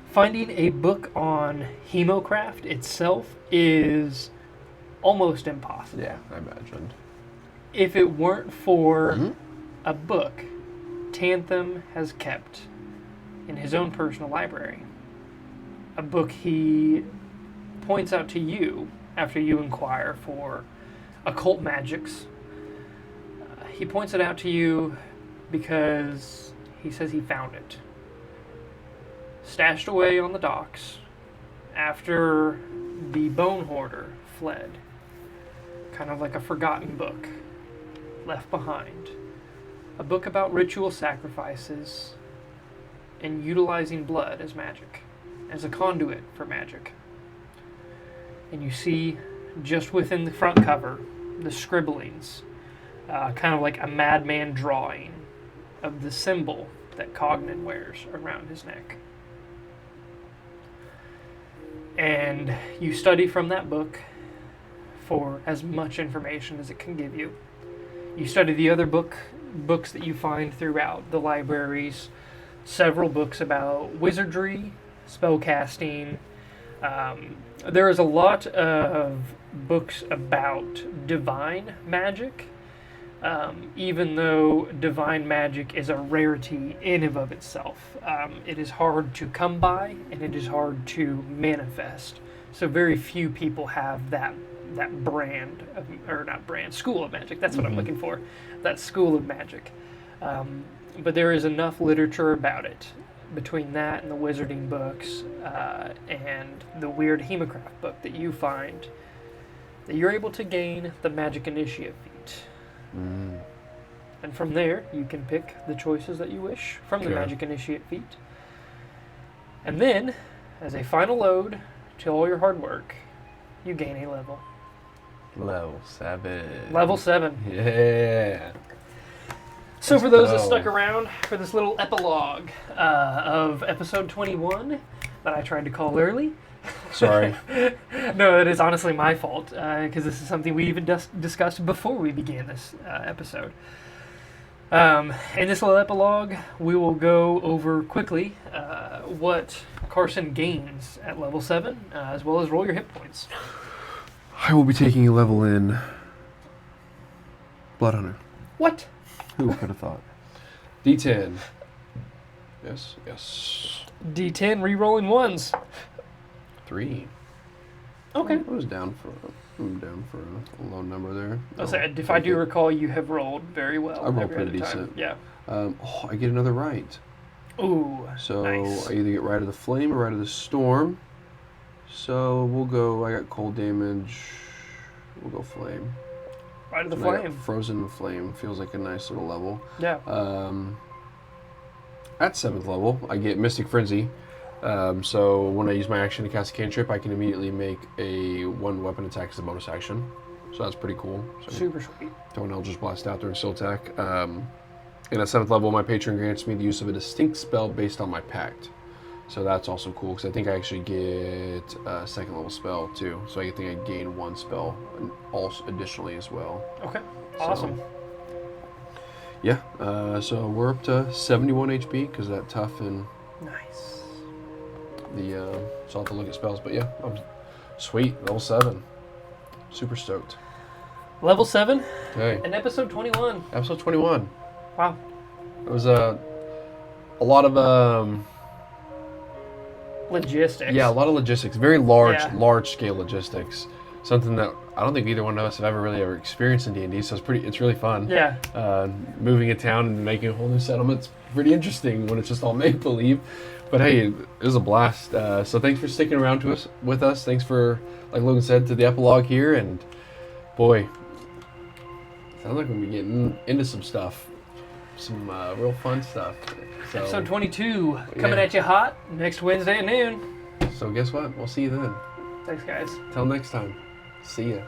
Finding a book on hemocraft itself is almost impossible. Yeah, I imagined. If it weren't for a book Tantham has kept in his own personal library, a book he points out to you after you inquire for occult magics. He points it out to you because he says he found it stashed away on the docks after the Bone Hoarder fled. Kind of like a forgotten book left behind. A book about ritual sacrifices and utilizing blood as magic, as a conduit for magic. And you see just within the front cover the scribblings, kind of like a madman drawing of the symbol that Cognan wears around his neck. And you study from that book for as much information as it can give you. You study the other books that you find throughout the libraries, several books about wizardry, spellcasting. There is a lot of books about divine magic, even though divine magic is a rarity in and of itself. It is hard to come by, and it is hard to manifest. So very few people have that brand, or not brand, school of magic. That's what I'm looking for. That school of magic. But there is enough literature about it, between that and the wizarding books, and the weird hemocraft book that you find, that you're able to gain the magic initiate feat. And from there, you can pick the choices that you wish from the magic initiate feat. And then, as a final load to all your hard work, you gain a level. Level 7. Level 7. Yeah. So for those that stuck around for this little epilogue of episode 21 that I tried to call early. Sorry. No, it is honestly my fault, because this is something we even discussed before we began this episode. In this little epilogue, we will go over quickly what Carson gains at level 7, as well as roll your hit points. I will be taking a level in Blood Hunter. What? Who could have thought? D10. Yes, yes. D10 re-rolling ones. 3. Okay. I was down for a low number there. I'll say, if I do recall, you have rolled very well. I rolled every pretty other time. decent. Yeah. I get another right. Ooh, So nice. I either get Rite of the Flame or Rite of the Storm. So we'll go, I got cold damage. We'll go Flame. Right of the And I got flame. Frozen Flame feels like a nice little level. Yeah. At 7th level, I get Mystic Frenzy. So when I use my action to cast a cantrip, I can immediately make a 1 weapon attack as a bonus action. So that's pretty cool. So Super sweet. Don't Eldritch Blast out during still attack. And at 7th level, my patron grants me the use of a distinct spell based on my pact. So that's also cool, because I think I actually get a 2nd level spell too. So I think I gain 1 spell also additionally as well. Okay. Awesome. So, yeah, so we're up to 71 HP, because that tough and Nice. the, so I'll have to look at spells. But yeah, I'm sweet, level 7. Super stoked. Level 7 Okay, and episode 21. episode 21. Wow. It was a lot of Logistics. yeah, a lot of logistics, very large, Yeah. large scale logistics. Something that I don't think either one of us have ever experienced in D&D. So it's really fun. Yeah. Moving a town and making a whole new settlement's pretty interesting when it's just all make believe. But hey, it was a blast. So thanks for sticking around with us. Thanks for, like Logan said, to the epilogue here. And boy, sounds like we'll be getting into some stuff, some real fun stuff. So, Episode 22 coming yeah. at you hot next Wednesday at noon. So guess what? We'll see you then. Thanks, guys. Till next time. See ya.